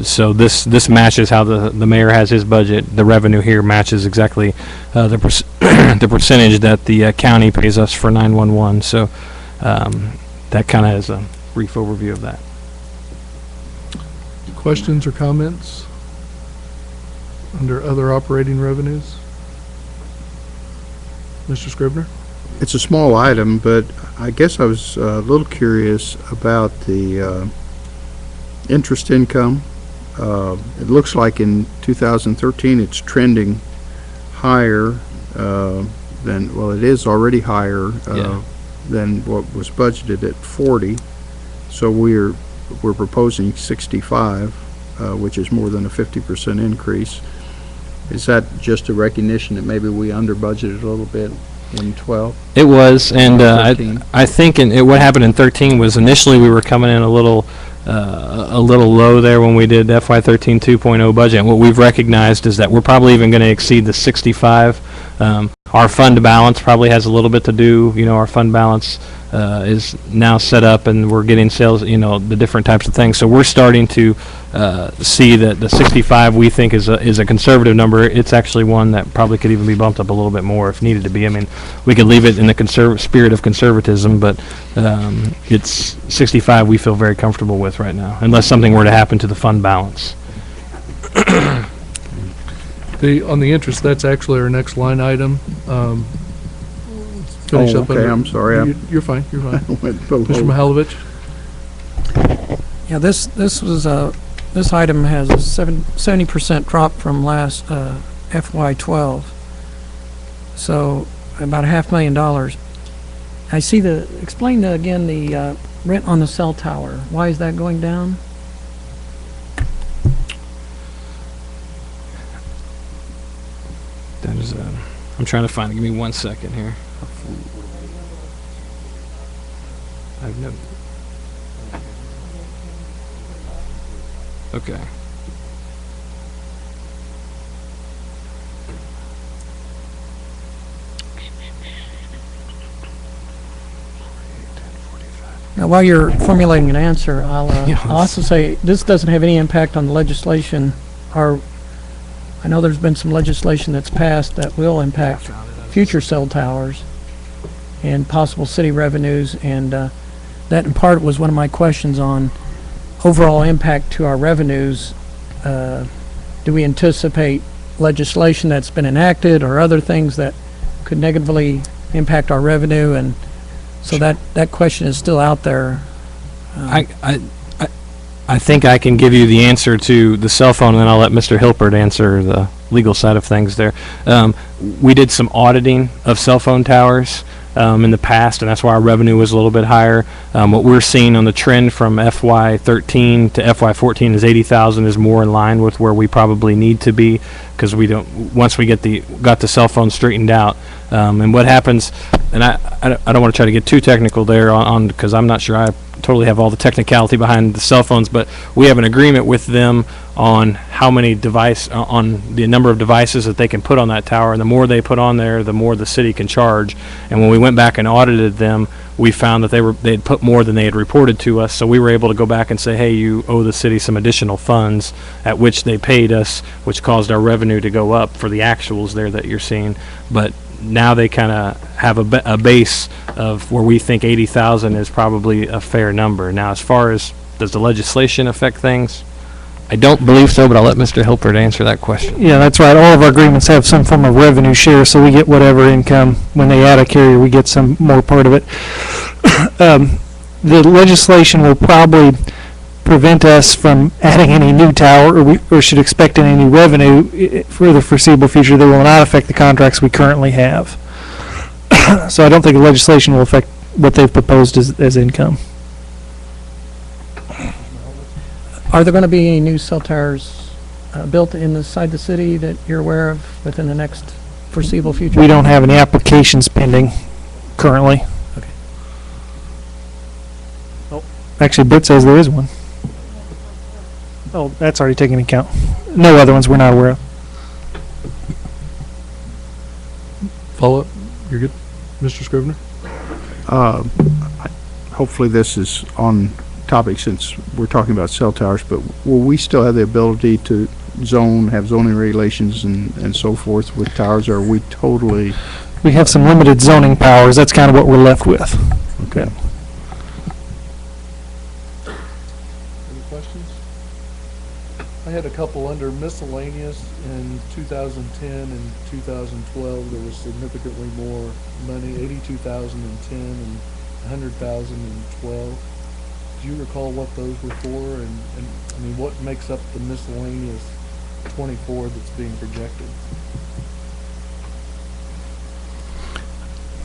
So this matches how the mayor has his budget. The revenue here matches exactly the percentage that the county pays us for 911. So that kind of is a brief overview of that. Questions or comments under other operating revenues? Mr. Scribner? It's a small item, but I guess I was a little curious about the interest income. It looks like in 2013 it's trending higher it is already higher than what was budgeted at 40. So we're proposing 65, which is more than a 50% increase. Is that just a recognition that maybe we under budgeted a little bit in 12? It was, and I think what happened in 13 was initially we were coming in a little low there when we did FY13 2.0 budget. And what we've recognized is that we're probably even going to exceed the 65. Our fund balance probably has a little bit to do. Our fund balance is now set up, and we're getting sales. The different types of things. So we're starting to see that the 65 we think is a conservative number. It's actually one that probably could even be bumped up a little bit more if needed to be. I mean, we could leave it in the spirit of conservatism, but it's 65 we feel very comfortable with right now, unless something were to happen to the fund balance. On the interest, that's actually our next line item. Finish up okay, I'm sorry. You're fine. Went below. Mr. Mihaljevic? Yeah, this item has a 70% drop from last FY12. So about $500,000. I see explain again the rent on the cell tower. Why is that going down? That is I'm trying to find it. Give me 1 second here. I've no. Okay. Now, while you're formulating an answer, I'll also say this doesn't have any impact on the legislation. I know there's been some legislation that's passed that will impact future cell towers and possible city revenues, and that in part was one of my questions on overall impact to our revenues. Do we anticipate legislation that's been enacted or other things that could negatively impact our revenue? And so that question is still out there. I think I can give you the answer to the cell phone, and then I'll let Mr. Hilpert answer the legal side of things there. We did some auditing of cell phone towers in the past, and that's why our revenue was a little bit higher. What we're seeing on the trend from FY13 to FY14 is 80,000 is more in line with where we probably need to be, because we don't, once we got the cell phone straightened out. And what happens, and I don't want to try to get too technical there on because I'm not sure I totally have all the technicality behind the cell phones, but we have an agreement with them on how many on the number of devices that they can put on that tower, and the more they put on there, the more the city can charge. And when we went back and audited them, we found that they had put more than they had reported to us, so we were able to go back and say, hey, you owe the city some additional funds, at which they paid us, which caused our revenue to go up for the actuals there that you're seeing. But now they kind of have a base of where we think 80,000 is probably a fair number. Now, as far as does the legislation affect things, I don't believe so, but I'll let Mr. Hilpert answer that question. Yeah, that's right. All of our agreements have some form of revenue share, so we get whatever income. When they add a carrier, we get some more part of it. The legislation will probably prevent us from adding any new tower, or should expect any new revenue for the foreseeable future. They will not affect the contracts we currently have. So I don't think the legislation will affect what they've proposed as income. Are there going to be any new cell towers built inside the city that you're aware of within the next foreseeable future? We don't have any applications pending currently. Okay. Oh, actually, Britt says there is one. Oh, that's already taken into account. No other ones we're not aware of. Follow up? You're good? Mr. Scrivener? Hopefully this is on topic since we're talking about cell towers, but will we still have the ability to have zoning regulations and so forth with towers, or are we totally... We have some limited zoning powers. That's kind of what we're left with. Okay. Any questions? I had a couple under miscellaneous in 2010 and 2012. There was significantly more money, 82,000 in 10 and 100,000 in 12. Do you recall what those were for, and I mean, what makes up the miscellaneous 24 that's being projected?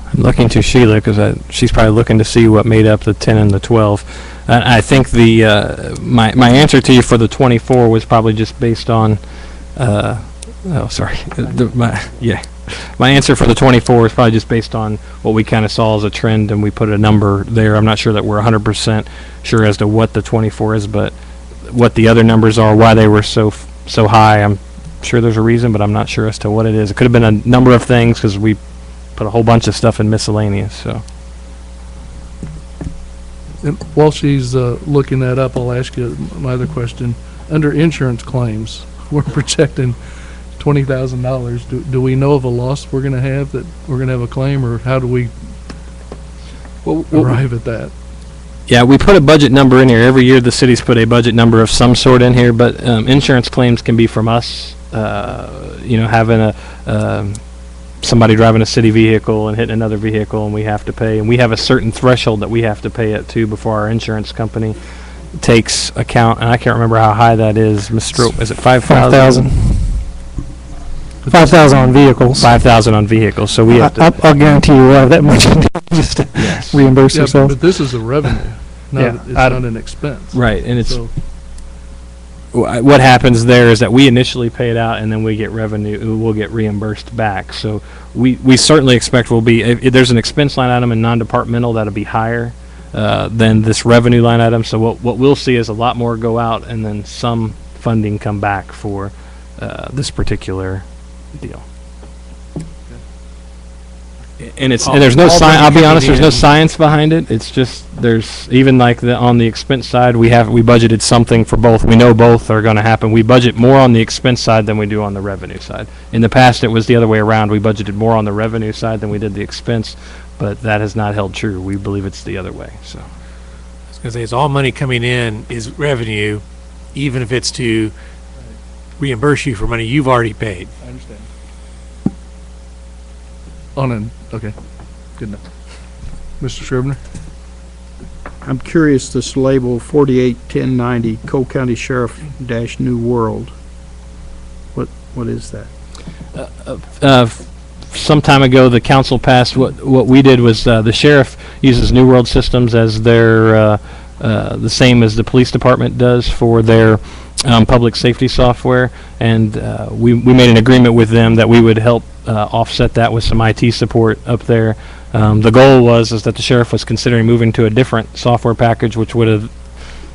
I'm looking to Sheila because she's probably looking to see what made up the 10 and the 12. I think my answer to you for the 24 was probably just based on my answer for the 24 is probably just based on what we kind of saw as a trend, and we put a number there. I'm not sure that we're 100% sure as to what the 24 is, but what the other numbers are, why they were so high, I'm sure there's a reason, but I'm not sure as to what it is. It could have been a number of things because we put a whole bunch of stuff in miscellaneous. So, And while she's looking that up, I'll ask you my other question. Under insurance claims, we're projecting $20,000. Do we know of a loss we're going to have, that we're going to have a claim, or how do we arrive at that? yeah, we put a budget number in here. Every year the city's put a budget number of some sort in here, but insurance claims can be from us, having somebody driving a city vehicle and hitting another vehicle, and we have to pay. And we have a certain threshold that we have to pay it to before our insurance company takes account. And I can't remember how high that is. Mr. Is it 5,000? 5,000 on vehicles. 5,000 on vehicles. So we have to. I'll guarantee you we'll have that much just to reimburse Yeah, ourselves. but this is a revenue. It's not an expense. Right, and it's So, what happens there is that we initially pay it out, and then we get revenue. We'll get reimbursed back. So we certainly expect we'll be. If there's an expense line item in non-departmental, that'll be higher than this revenue line item. So what we'll see is a lot more go out, and then some funding come back for this particular deal. And there's no science. I'll be honest. There's no science behind it. It's just there's even like on the expense side, we budgeted something for both. We know both are going to happen. We budget more on the expense side than we do on the revenue side. In the past, it was the other way around. We budgeted more on the revenue side than we did the expense, but that has not held true. We believe it's the other way. So I was going to say, it's all money coming in is revenue, even if it's to reimburse you for money you've already paid. I understand. Okay, good enough. Mr. Scrivener? I'm curious, this label 481090 Cole County Sheriff -New World. What is that? some time ago, the council passed what we did was the sheriff uses New World Systems as their the same as the police department does for their public safety software, and we made an agreement with them that we would help offset that with some IT support up there. The goal is that the sheriff was considering moving to a different software package, which would have,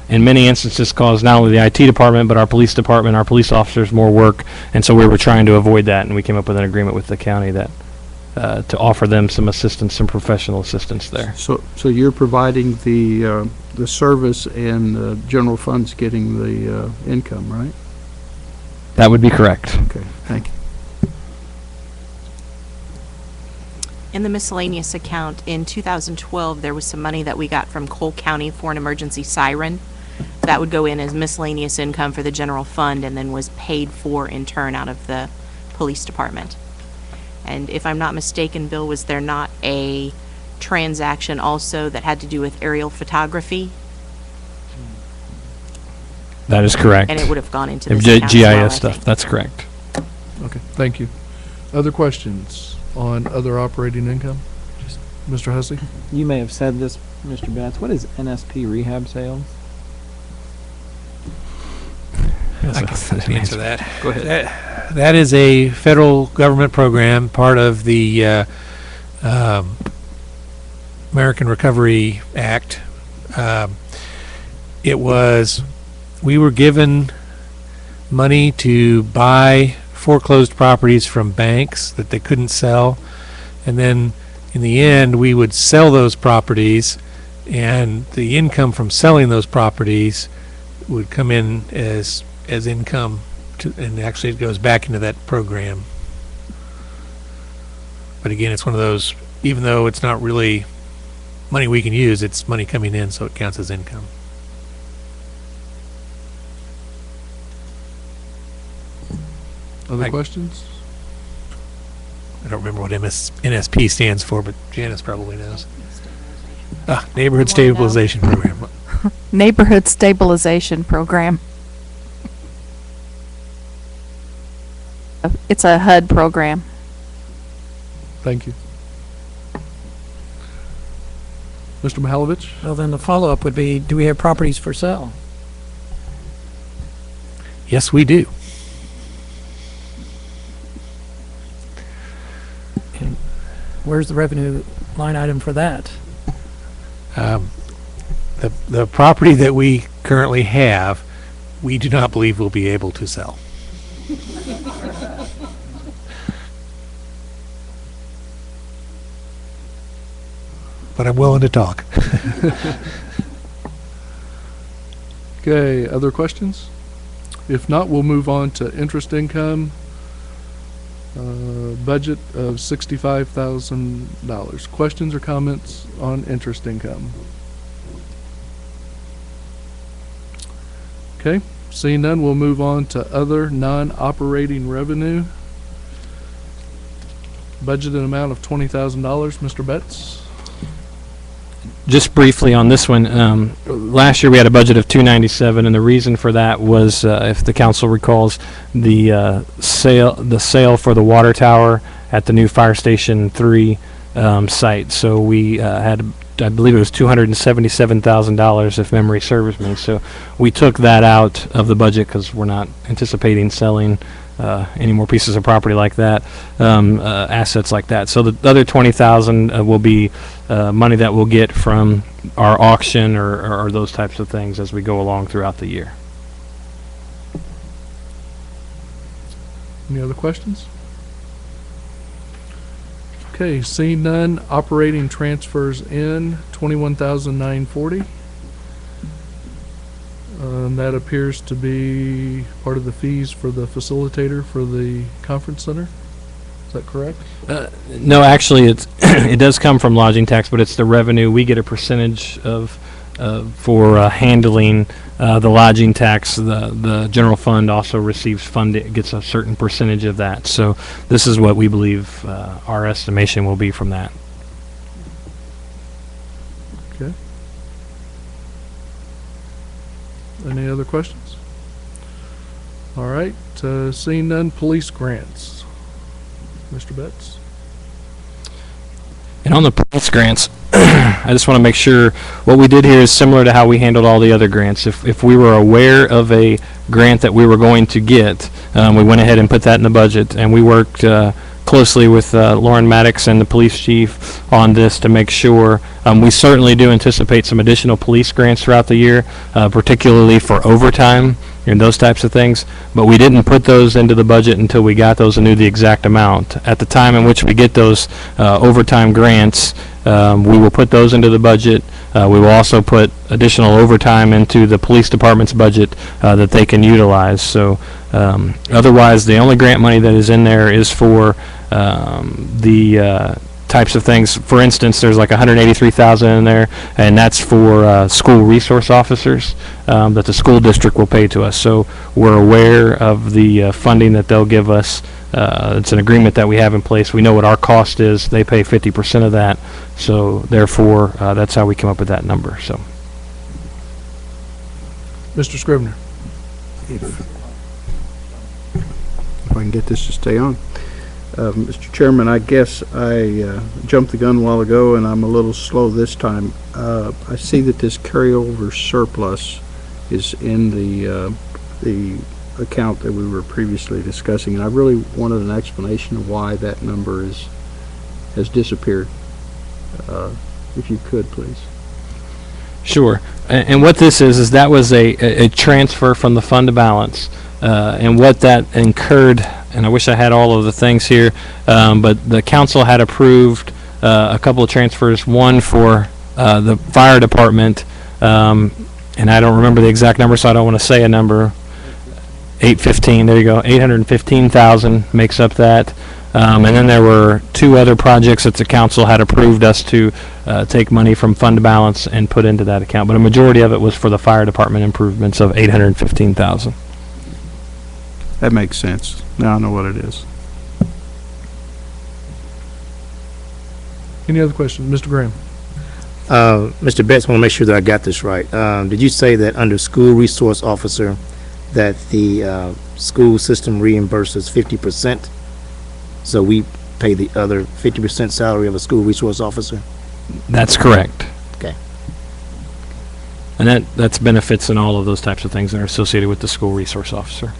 in many instances, caused not only the IT department but our police department, our police officers more work, and so we were trying to avoid that, and we came up with an agreement with the county that to offer them some assistance, some professional assistance there. So you're providing the service and the general fund's getting the income, right? That would be correct. Okay, thank you. In the miscellaneous account, in 2012, there was some money that we got from Cole County for an emergency siren. That would go in as miscellaneous income for the general fund and then was paid for in turn out of the police department. And if I'm not mistaken, Bill, was there not a transaction also that had to do with aerial photography? That is correct. And it would have gone into this account as well, I GIS stuff. think. That's correct. Okay, thank you. Other questions on other operating income? Mr. Hussey? You may have said this, Mr. Betts. What is NSP rehab sales? I can answer that. Go ahead. That is a federal government program, part of the American Recovery Act. We were given money to buy foreclosed properties from banks that they couldn't sell, and then in the end we would sell those properties, and the income from selling those properties would come in as income and actually it goes back into that program. But again, it's one of those, even though it's not really money we can use, it's money coming in, so it counts as income. Other questions? I don't remember what NSP stands for, but Janice probably knows. Neighborhood Stabilization Program. Neighborhood Stabilization Program. It's a HUD program. Thank you. Mr. Mihalovich? Well, then the follow-up would be, do we have properties for sale? Yes, we do. And where's the revenue line item for that? The property that we currently have, we do not believe we'll be able to sell. But I'm willing to talk. Okay, other questions? If not, we'll move on to interest income. Budget of $65,000. Questions or comments on interest income? Okay, seeing none, we'll move on to other non-operating revenue. Budgeted amount of $20,000. Mr. Betts? Just briefly on this one, last year we had a budget of $297, and the reason for that was, if the council recalls, the sale for the water tower at the new Fire Station 3 site. So we had, I believe it was $277,000, if memory serves me. So we took that out of the budget because we're not anticipating selling any more pieces of property like that, assets like that. So the other $20,000 will be money that we'll get from our auction or those types of things as we go along throughout the year. Any other questions? Okay, seeing none, operating transfers in $21,940. That appears to be part of the fees for the facilitator for the conference center. Is that correct? No, actually, it does come from lodging tax, but it's the revenue. We get a percentage of for handling the lodging tax. The general fund also receives gets a certain percentage of that. So this is what we believe our estimation will be from that. Okay. Any other questions? All right, seeing none, police grants. Mr. Betts? And on the police grants, I just want to make sure what we did here is similar to how we handled all the other grants. If we were aware of a grant that we were going to get, we went ahead and put that in the budget, and we worked closely with Lauren Maddox and the police chief on this to make sure. We certainly do anticipate some additional police grants throughout the year, particularly for overtime and those types of things, but we didn't put those into the budget until we got those and knew the exact amount. At the time in which we get those overtime grants, we will put those into the budget. We will also put additional overtime into the police department's budget that they can utilize. So otherwise, the only grant money that is in there is for the types of things. For instance, there's like $183,000 in there, and that's for school resource officers that the school district will pay to us. So we're aware of the funding that they'll give us. It's an agreement that we have in place. We know what our cost is. They pay 50% of that. So therefore, that's how we come up with that number. So, Mr. Scrivener. If I can get this to stay on. Mr. Chairman, I guess I jumped the gun a while ago, and I'm a little slow this time. I see that this carryover surplus is in the account that we were previously discussing, and I really wanted an explanation of why that number has disappeared. If you could, please. sure. And what this is that was a transfer from the fund to balance, and what that incurred. And I wish I had all of the things here, but the council had approved a couple of transfers, one for the fire department, and I don't remember the exact number, so I don't want to say a number. 815, there you go, 815,000 makes up that. And then there were two other projects that the council had approved us to take money from fund balance and put into that account, but a majority of it was for the fire department improvements of 815,000. That makes sense. Now I know what it is. Any other questions? Mr. Graham. Mr. Betts, I want to make sure that I got this right. Did you say that under school resource officer that the school system reimburses 50%? So we pay the other 50% salary of a school resource officer? That's correct. Okay. And that's benefits and all of those types of things that are associated with the school resource officer.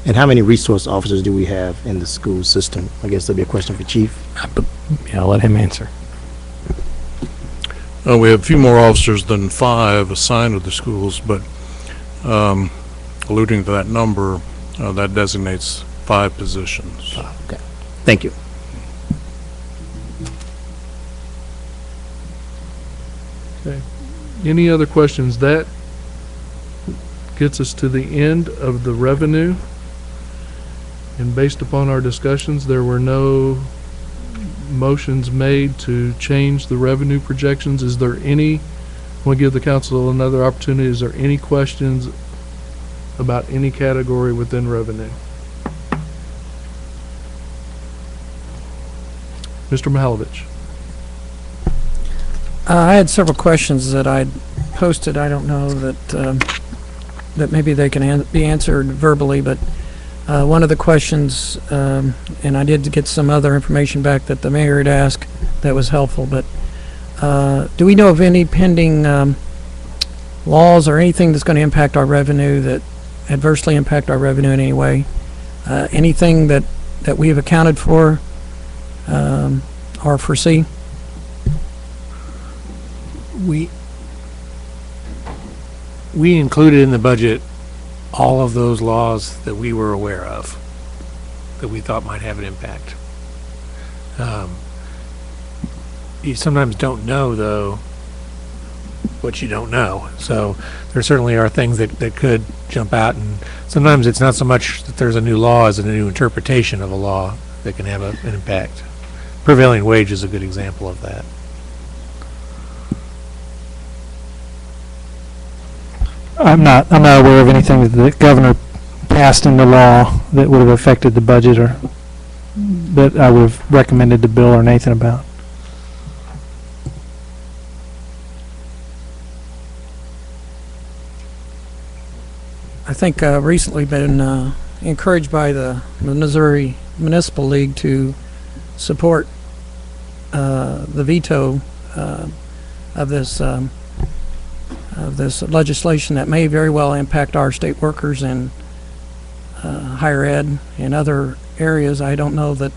And how many resource officers do we have in the school system? I guess that'd be a question for Chief. Yeah, I'll let him answer. We have a few more officers than 5 assigned to the schools, but alluding to that number, that designates 5 positions. Okay. Thank you. Okay. Any other questions? That gets us to the end of the revenue. And based upon our discussions, there were no motions made to change the revenue projections. Is there any, I want to give the council another opportunity, is there any questions about any category within revenue? Mr. Mihalovich. I had several questions that I'd posted. I don't know that that maybe they can be answered verbally, but one of the questions, and I did get some other information back that the mayor had asked that was helpful, but do we know of any pending laws or anything that's going to impact our revenue, that adversely impact our revenue in any way? Anything that we have accounted for or foresee? We included in the budget all of those laws that we were aware of that we thought might have an impact. You sometimes don't know, though, what you don't know. So there certainly are things that could jump out, and sometimes it's not so much that there's a new law as a new interpretation of a law that can have an impact. Prevailing wage is a good example of that. I'm not aware of anything that the governor passed into law that would have affected the budget or that I would have recommended to Bill or Nathan about. I think recently been encouraged by the Missouri Municipal League to support the veto of this legislation that may very well impact our state workers in higher ed and other areas. I don't know that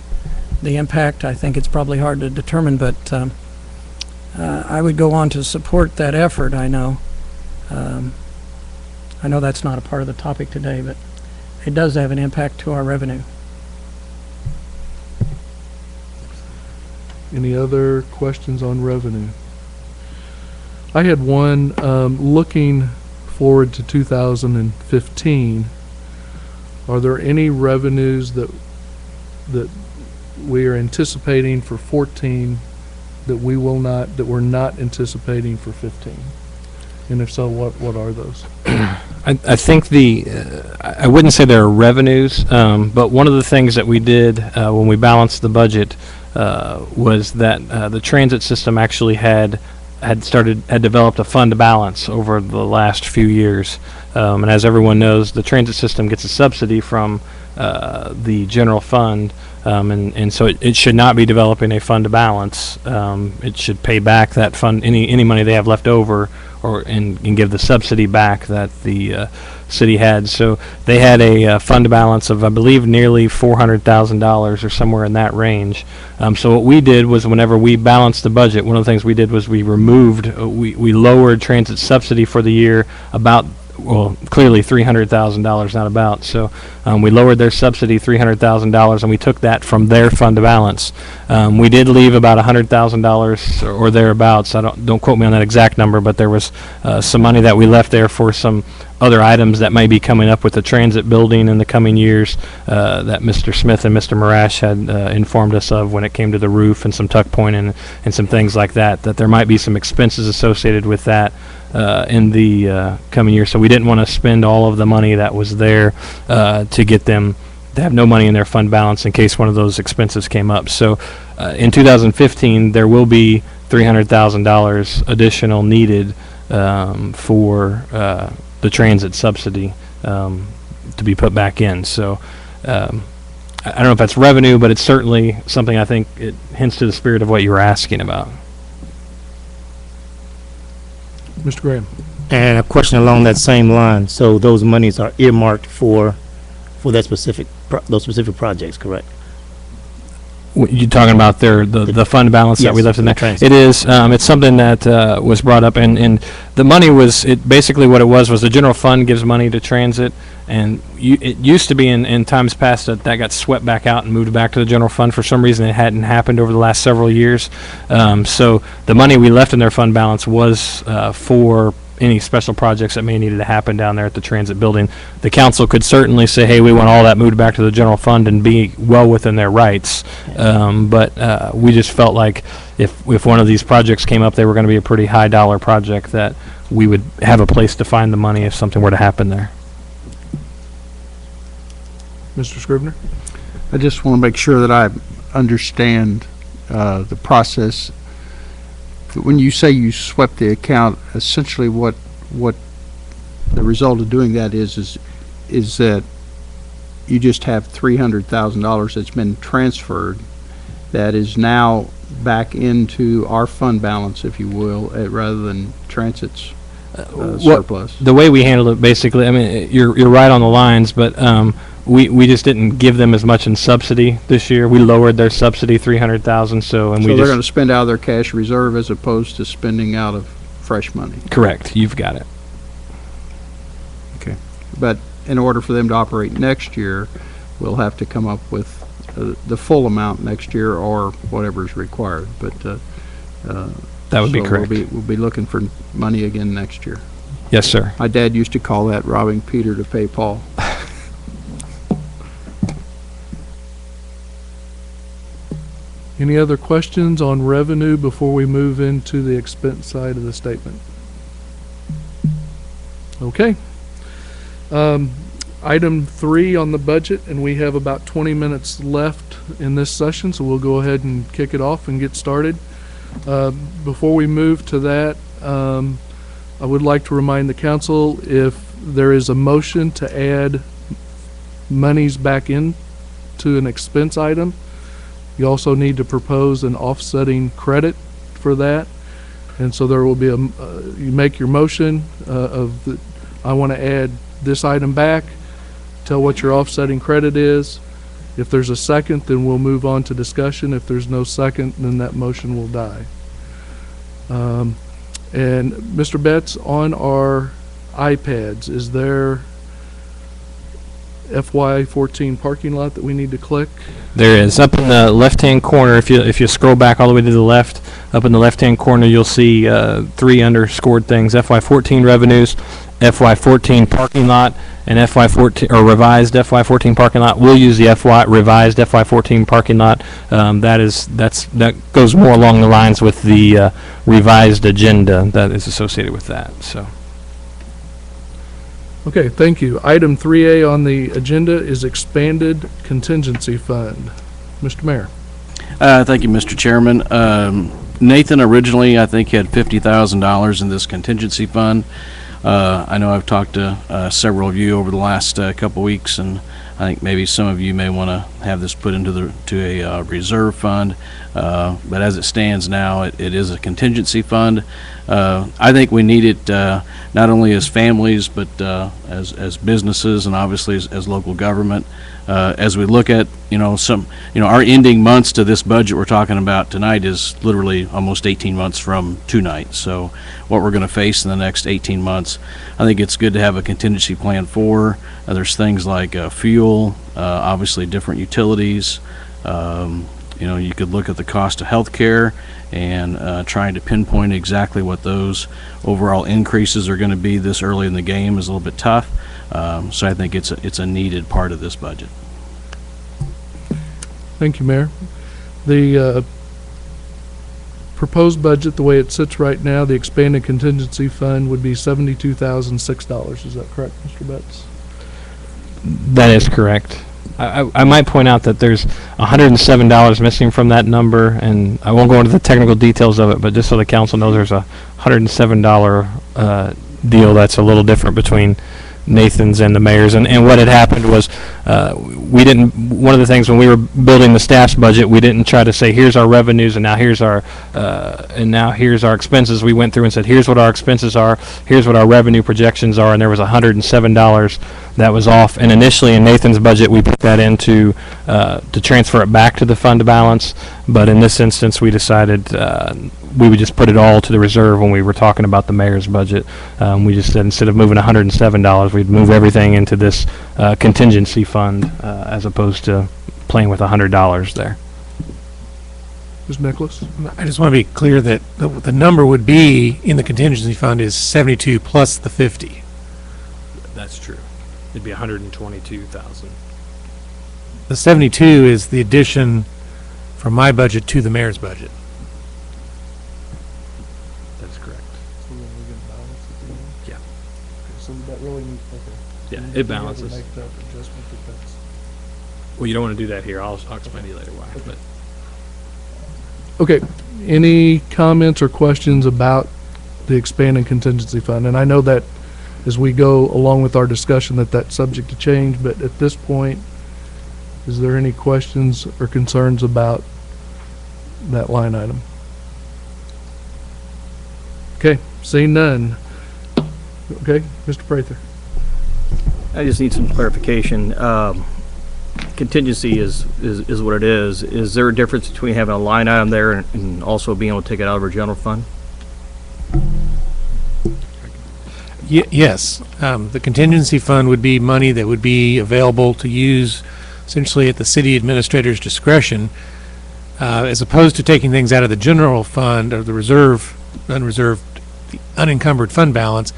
the impact, I think it's probably hard to determine, but I would go on to support that effort. I know that's not a part of the topic today, but it does have an impact to our revenue. Any other questions on revenue? I had one, looking forward to 2015. Are there any revenues that we are anticipating for 14 that we're not anticipating for 15? And if so, what are those? I think I wouldn't say there are revenues, but one of the things that we did when we balanced the budget was that the transit system actually had developed a fund balance over the last few years. And as everyone knows, the transit system gets a subsidy from the general fund, and so it should not be developing a fund balance. It should pay back that fund, any money they have left over, and give the subsidy back that the city had. So they had a fund balance of, I believe, nearly $400,000 or somewhere in that range. So what we did was, whenever we balanced the budget, one of the things we did was we lowered transit subsidy for the year about, well, clearly $300,000, not about. So we lowered their subsidy $300,000, and we took that from their fund balance. We did leave about $100,000 or thereabouts. Don't quote me on that exact number, but there was some money that we left there for some other items that may be coming up with the transit building in the coming years that Mr. Smith and Mr. Marash had informed us of when it came to the roof and some tuck pointing and some things like that there might be some expenses associated with that in the coming year. So we didn't want to spend all of the money that was there to get them to have no money in their fund balance in case one of those expenses came up. So in 2015, there will be $300,000 additional needed for the transit subsidy to be put back in. So I don't know if that's revenue, but it's certainly something I think it hints to the spirit of what you were asking about. Mr. Graham. And a question along that same line. So those monies are earmarked for that those specific projects, correct? You're talking about the fund balance that we left in there. Transit. It is. It's something that was brought up, and the money was. It basically what it was the general fund gives money to transit, and it used to be in times past that got swept back out and moved back to the general fund. For some reason, it hadn't happened over the last several years. So the money we left in their fund balance was for any special projects that may need to happen down there at the transit building. The council could certainly say, hey, we want all that moved back to the general fund and be well within their rights. But we just felt like if one of these projects came up, they were going to be a pretty high dollar project, that we would have a place to find the money if something were to happen there. Mr. Scrivener? I just want to make sure that I understand the process. When you say you swept the account, essentially what the result of doing that is that you just have $300,000 that's been transferred that is now back into our fund balance, if you will, rather than transit's surplus. The way we handled it, basically, I mean, you're right on the lines, but we just didn't give them as much in subsidy this year. We lowered their subsidy $300,000. So they're going to spend out of their cash reserve as opposed to spending out of fresh money. Correct. You've got it. Okay, but in order for them to operate next year, we'll have to come up with the full amount next year or whatever is required. But that would be correct. We'll be looking for money again next year. Yes, sir. My dad used to call that robbing Peter to pay Paul. Any other questions on revenue before we move into the expense side of the statement? Okay. Item 3 on the budget, and we have about 20 minutes left in this session, so we'll go ahead and kick it off and get started. Before we move to that, I would like to remind the council, if there is a motion to add monies back in to an expense item, You also need to propose an offsetting credit for that. And so there will be you make your motion I want to add this item back, tell what your offsetting credit is. If there's a second, then we'll move on to discussion. If there's no second, then that motion will die. And Mr. Betts, on our iPads, is there FY14 parking lot that we need to click? There is. Up in the left-hand corner, if you scroll back all the way to the left, up in the left-hand corner, you'll see 3 underscored things: FY14 revenues, FY14 parking lot, and FY14 or revised FY14 parking lot. We'll use the revised FY14 parking lot. That goes more along the lines with the revised agenda that is associated with that. So. Okay, thank you. Item 3A on the agenda is expanded contingency fund. Mr. Mayor. Thank you, Mr. Chairman. Nathan originally, I think, had $50,000 in this contingency fund. I know I've talked to several of you over the last couple weeks, and I think maybe some of you may want to have this put into a reserve fund. But as it stands now, it is a contingency fund. I think we need it not only as families, but as businesses, and obviously as local government. As we look at our ending months to this budget we're talking about tonight is literally almost 18 months from tonight. So what we're going to face in the next 18 months, I think it's good to have a contingency plan for. There's things like fuel, obviously different utilities. You could look at the cost of health care and trying to pinpoint exactly what those overall increases are going to be this early in the game is a little bit tough. So I think it's a needed part of this budget. Thank you, Mayor. The proposed budget, the way it sits right now, the expanded contingency fund would be $72,006. Is that correct, Mr. Betts? That is correct. I might point out that there's $107 missing from that number, and I won't go into the technical details of it, but just so the council knows, there's a $107 deal that's a little different between Nathan's and the mayor's. And what had happened was one of the things when we were building the staff's budget, we didn't try to say, here's our revenues and now here's our expenses. We went through and said, here's what our expenses are, here's what our revenue projections are, and there was $107 that was off. And initially in Nathan's budget, we put that into to transfer it back to the fund balance. But in this instance, we decided we would just put it all to the reserve when we were talking about the mayor's budget. We just said instead of moving $107, we'd move everything into this contingency fund as opposed to playing with $100 there. Ms. Nicholas? I just want to be clear that the number would be in the contingency fund is 72 plus the 50. That's true. It'd be $122,000. The 72 is the addition from my budget to the mayor's budget. That's correct. Yeah. So that really needs Yeah, it balances. Well, you don't want to do that here. I'll explain to you later why. But Okay, any comments or questions about the expanded contingency fund? And I know that as we go along with our discussion that's subject to change, but at this point, is there any questions or concerns about that line item? Okay, seeing none. Okay, Mr. Prather. I just need some clarification. Contingency is what it is. Is there a difference between having a line item there and also being able to take it out of our general fund? Yes. The contingency fund would be money that would be available to use essentially at the city administrator's discretion, as opposed to taking things out of the general fund or the the unencumbered fund balance,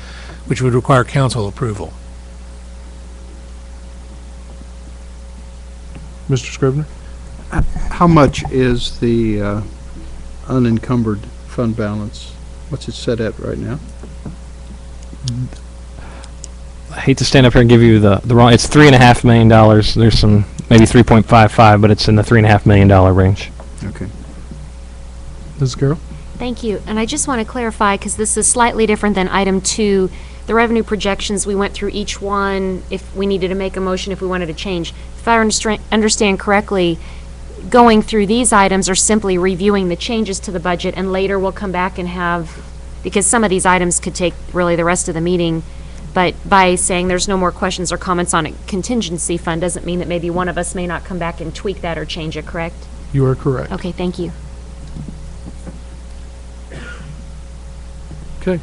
which would require council approval. Mr. Scrivener? How much is the unencumbered fund balance? What's it set at right now? I hate to stand up here and give you the wrong. It's $3.5 million. There's some maybe 3.55, but it's in the $3.5 million range. Okay. Ms. Carroll? Thank you. And I just want to clarify, because this is slightly different than item 2, the revenue projections, we went through each one if we needed to make a motion, if we wanted to change. If I understand correctly, going through these items are simply reviewing the changes to the budget, and later we'll come back and have, because some of these items could take really the rest of the meeting, but by saying there's no more questions or comments on a contingency fund doesn't mean that maybe one of us may not come back and tweak that or change it, correct? You are correct. Okay, thank you. Okay.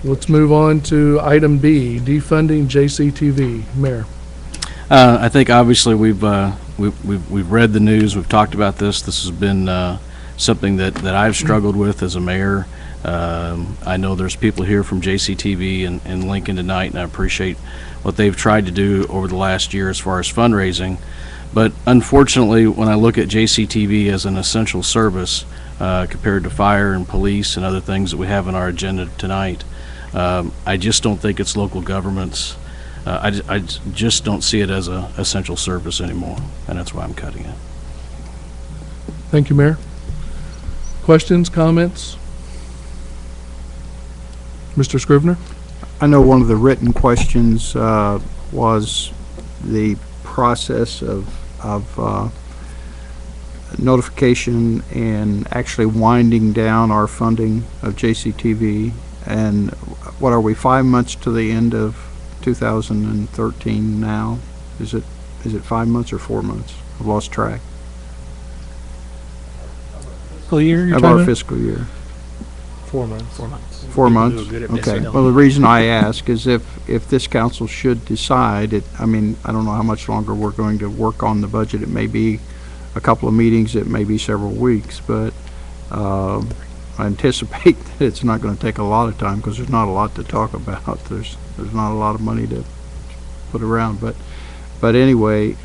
Let's move on to item B, defunding JCTV. Mayor. I think obviously we've read the news. We've talked about this. This has been something that I've struggled with as a mayor. I know there's people here from JCTV in Lincoln tonight, and I appreciate what they've tried to do over the last year as far as fundraising. But unfortunately, when I look at JCTV as an essential service compared to fire and police and other things that we have on our agenda tonight, I just don't think it's local governments. I just don't see it as an essential service anymore, and that's why I'm cutting it. Thank you, Mayor. Questions, comments? Mr. Scrivener? I know one of the written questions was the process of notification and actually winding down our funding of JCTV. And what are we, 5 months to the end of 2013 now? Is it 5 months or 4 months? I've lost track. Fiscal year, you're Of talking our about? fiscal year. 4 months. 4 months. 4 months? Do a good at Okay. missing. Well, the reason I ask is if this council should decide it, I mean, I don't know how much longer we're going to work on the budget. It may be a couple of meetings, it may be several weeks, but I anticipate that it's not going to take a lot of time because there's not a lot to talk about. There's not a lot of money to put around. But anyway,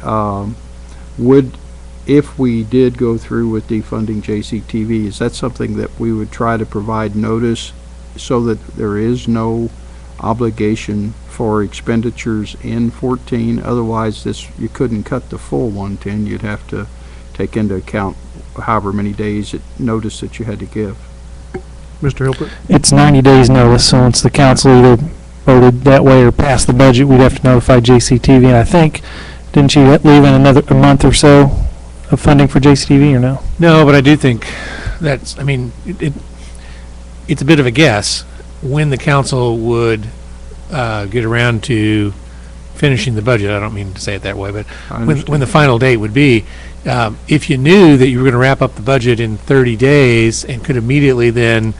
if we did go through with defunding JCTV, is that something that we would try to provide notice so that there is no obligation for expenditures in 14? Otherwise, you couldn't cut the full 110. You'd have to take into account however many days notice that you had to give. Mr. Hilbert? It's 90 days notice, so once the council either voted that way or passed the budget, we'd have to notify JCTV. And I think, didn't you leave in a month or so of funding for JCTV, or no? No, but I do think that's, I mean, it's a bit of a guess when the council would get around to finishing the budget. I don't mean to say it that way, but when the final date would be. If you knew that you were going to wrap up the budget in 30 days and could immediately then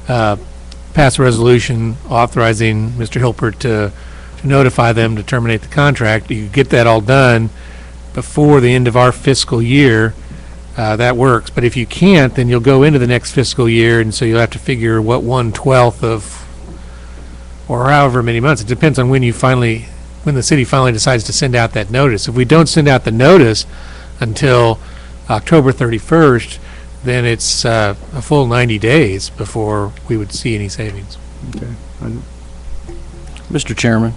pass a resolution authorizing Mr. Hilpert to notify them to terminate the contract, you could get that all done before the end of our fiscal year. That works. But if you can't, then you'll go into the next fiscal year, and so you'll have to figure what 1/12 of, or however many months. It depends on when the city finally decides to send out that notice. If we don't send out the notice until October 31st, then it's a full 90 days before we would see any savings. Okay. Mr. Chairman,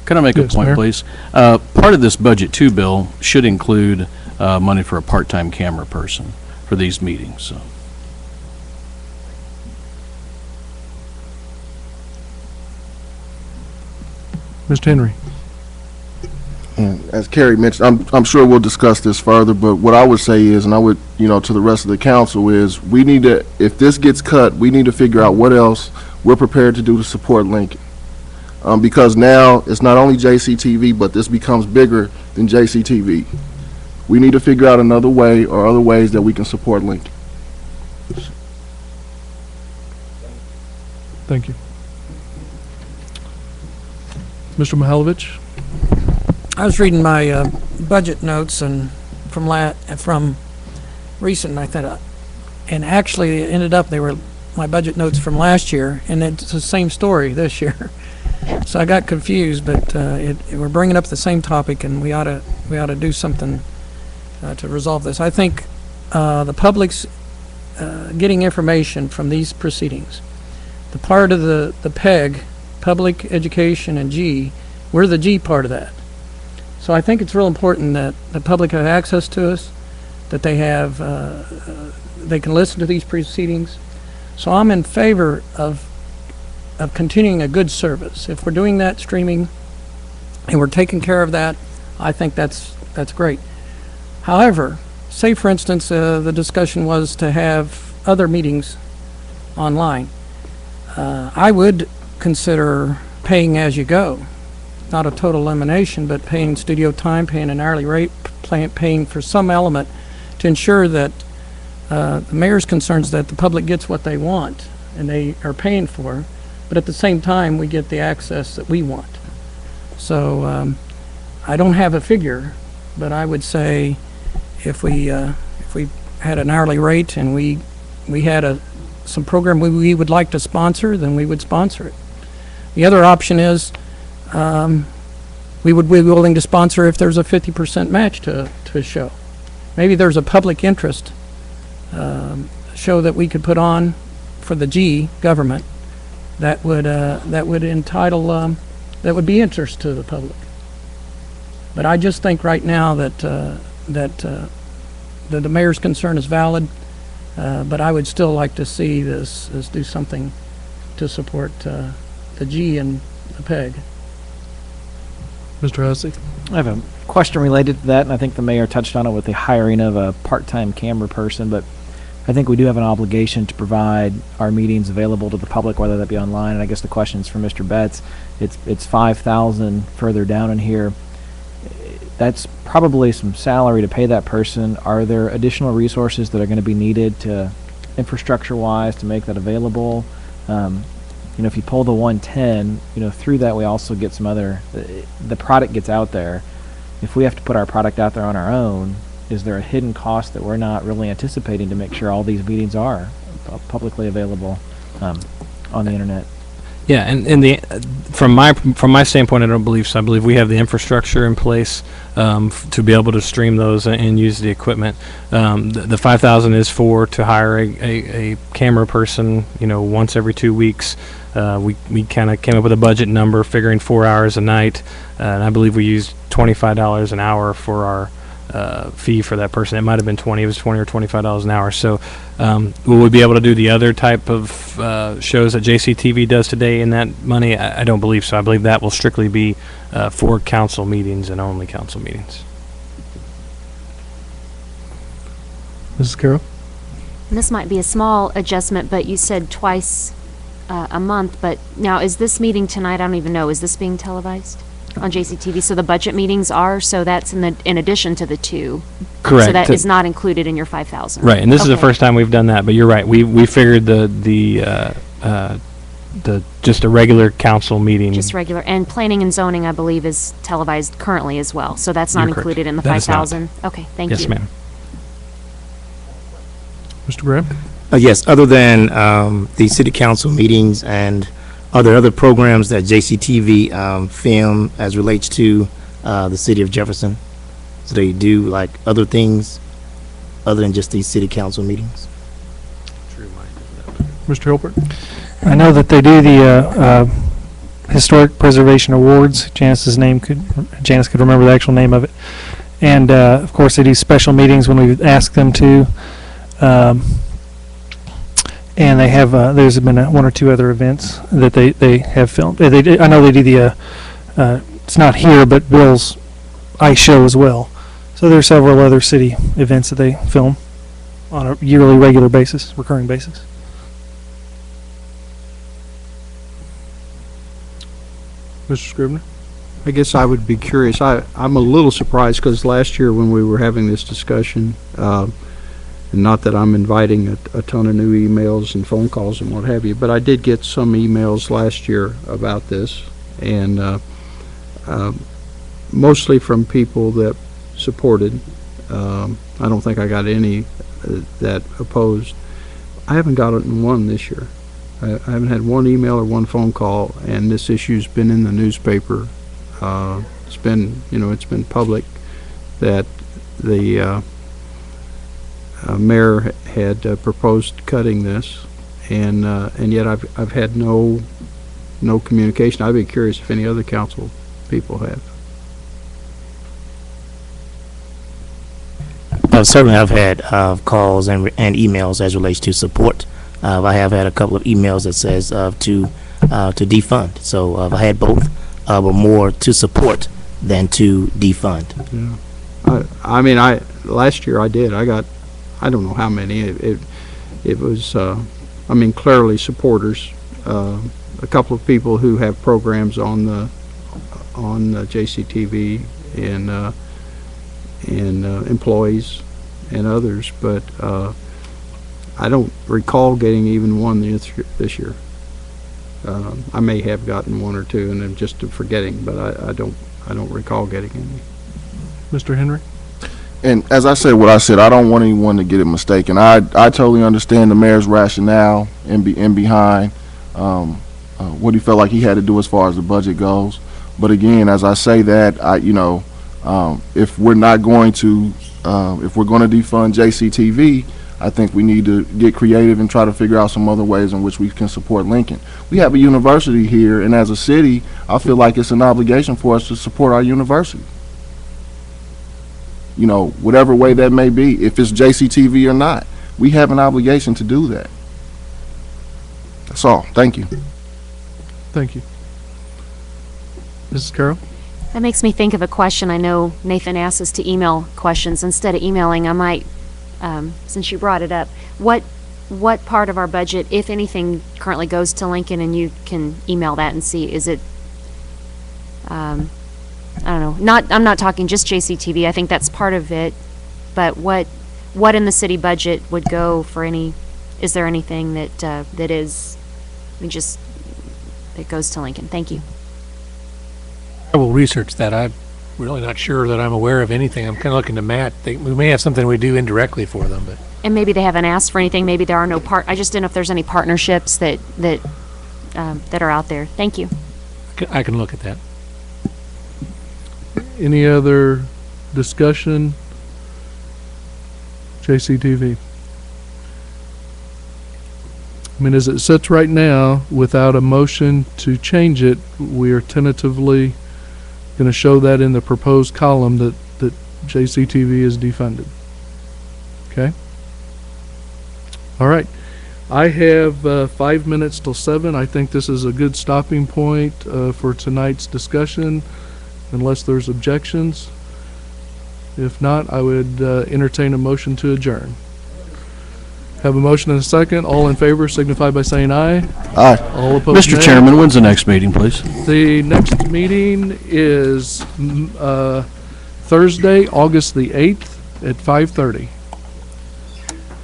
can I make a Yes, point, Mayor. please? Part of this budget too, Bill, should include money for a part-time camera person for these meetings, so. Mr. Henry? And as Kerry mentioned, I'm sure we'll discuss this further, but what I would say is, and I would, to the rest of the council is, we need to, if this gets cut, we need to figure out what else we're prepared to do to support Lincoln. Because now it's not only JCTV, but this becomes bigger than JCTV. We need to figure out another way or other ways that we can support Lincoln. Thank you. Mr. Mihalovich? I was reading my budget notes and from recent, I thought, and actually it ended up they were my budget notes from last year, and it's the same story this year. So I got confused, but we're bringing up the same topic, and we ought to do something to resolve this. I think the public's getting information from these proceedings. The part of the PEG, public education, and G, we're the G part of that. So I think it's real important that the public have access to us, that they have, they can listen to these proceedings. So I'm in favor of continuing a good service. If we're doing that streaming and we're taking care of that, I think that's great. However, say for instance, the discussion was to have other meetings online. I would consider paying as you go, not a total elimination, but paying studio time, paying an hourly rate, paying for some element to ensure that the mayor's concerns that the public gets what they want and they are paying for, but at the same time we get the access that we want. So I don't have a figure, but I would say if we had an hourly rate and we had some program we would like to sponsor, then we would sponsor it. The other option is we would be willing to sponsor if there's a 50% match to a show. Maybe there's a public interest show that we could put on for the G government that would entitle that would be interest to the public. But I just think right now that the mayor's concern is valid, but I would still like to see this do something to support the G and the PEG. Mr. Hussey? I have a question related to that, and I think the mayor touched on it with the hiring of a part-time camera person, but I think we do have an obligation to provide our meetings available to the public, whether that be online. And I guess the question is for Mr. Betts. It's 5,000 further down in here. That's probably some salary to pay that person. Are there additional resources that are going to be needed to infrastructure-wise to make that available? If you pull the 110, through that we also get some other, the product gets out there. If we have to put our product out there on our own, is there a hidden cost that we're not really anticipating to make sure all these meetings are publicly available on the internet? Yeah, and from my standpoint, I don't believe so. I believe we have the infrastructure in place to be able to stream those and use the equipment. The 5,000 is to hire a camera person, once every 2 weeks. We kind of came up with a budget number, figuring 4 hours a night, and I believe we used $25 an hour for our fee for that person. It might have been 20. It was $20 or $25 an hour. So will we be able to do the other type of shows that JCTV does today in that money? I don't believe so. I believe that will strictly be for council meetings and only council meetings. Mrs. Carroll? And this might be a small adjustment, but you said twice a month. But now, is this meeting tonight? I don't even know. Is this being televised on JCTV? So the budget meetings are. So that's in addition to the 2. Correct. So that is not included in your 5,000. Right, and this is the first time we've done that. But you're right. We figured the just a regular council meeting. Just regular. And planning and zoning, I believe, is televised currently as well. So that's not You're correct. included in the That is not. 5,000. Okay, thank you. Yes, ma'am. Mr. Graham? Yes, other than the city council meetings, and are there other programs that JCTV film as relates to the city of Jefferson? So they do like other things other than just these city council meetings? Mr. Hilbert? I know that they do the Historic Preservation Awards. Janice could remember the actual name of it. And, of course, they do special meetings when we ask them to. And they have, there's been 1 or 2 other events that they have filmed. I know they do the, it's not here, but Bill's ice show as well. So there are several other city events that they film on a yearly, regular basis, recurring basis. Mr. Scribner? I guess I would be curious. I'm a little surprised because last year when we were having this discussion, and not that I'm inviting a ton of new emails and phone calls and what have you, but I did get some emails last year about this, and mostly from people that supported. I don't think I got any that opposed. I haven't gotten one this year. I haven't had one email or one phone call, and this issue's been in the newspaper. It's been, it's been public that the mayor had proposed cutting this, and yet I've had no communication. I'd be curious if any other council people have. Certainly, I've had calls and emails as relates to support. I have had a couple of emails that says to defund. So I had both, but more to support than to defund. Yeah. I mean, last year I did. I got, I don't know how many. It was, I mean, clearly supporters. A couple of people who have programs on JCTV and employees and others, but I don't recall getting even one this year. I may have gotten one or two, and I'm just forgetting, but I don't recall getting any. Mr. Henry? And as I said what I said, I don't want anyone to get it mistaken. I totally understand the mayor's rationale and behind what he felt like he had to do as far as the budget goes. But again, as I say that, if we're not going to, if we're going to defund JCTV, I think we need to get creative and try to figure out some other ways in which we can support Lincoln. We have a university here, and as a city, I feel like it's an obligation for us to support our university. You know, whatever way that may be, if it's JCTV or not, we have an obligation to do that. That's all. Thank you. Thank you. Mrs. Carroll? That makes me think of a question. I know Nathan asked us to email questions. Instead of emailing, I might, since you brought it up, what part of our budget, if anything, currently goes to Lincoln, and you can email that and see, is it, I don't know, I'm not talking just JCTV, I think that's part of it, but what in the city budget would go for any, is there anything that, that is, that goes to Lincoln? Thank you. I will research that. I'm really not sure that I'm aware of anything. I'm kind of looking to Matt. We may have something we do indirectly for them, but. And maybe they haven't asked for anything, maybe there are no I just didn't know if there's any partnerships that are out there. Thank you. I can look at that. Any other discussion? JCTV. I mean, as it sits right now, without a motion to change it, we are tentatively going to show that in the proposed column that JCTV is defunded. Okay? All right. I have 5 minutes till 7. I think this is a good stopping point for tonight's discussion, unless there's objections. If not, I would entertain a motion to adjourn. Have a motion and a second. All in favor signify by saying aye. Aye. All opposed, Mr. nay. Chairman, when's the next meeting, please? The next meeting is Thursday, August the 8th at 5:30.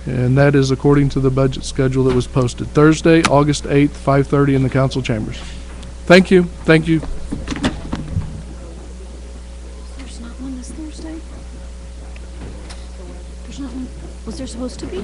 And that is according to the budget schedule that was posted. Thursday, August 8th, 5:30 in the council chambers. Thank you. Thank you. There's not one this Thursday? There's not one. Was there supposed to be?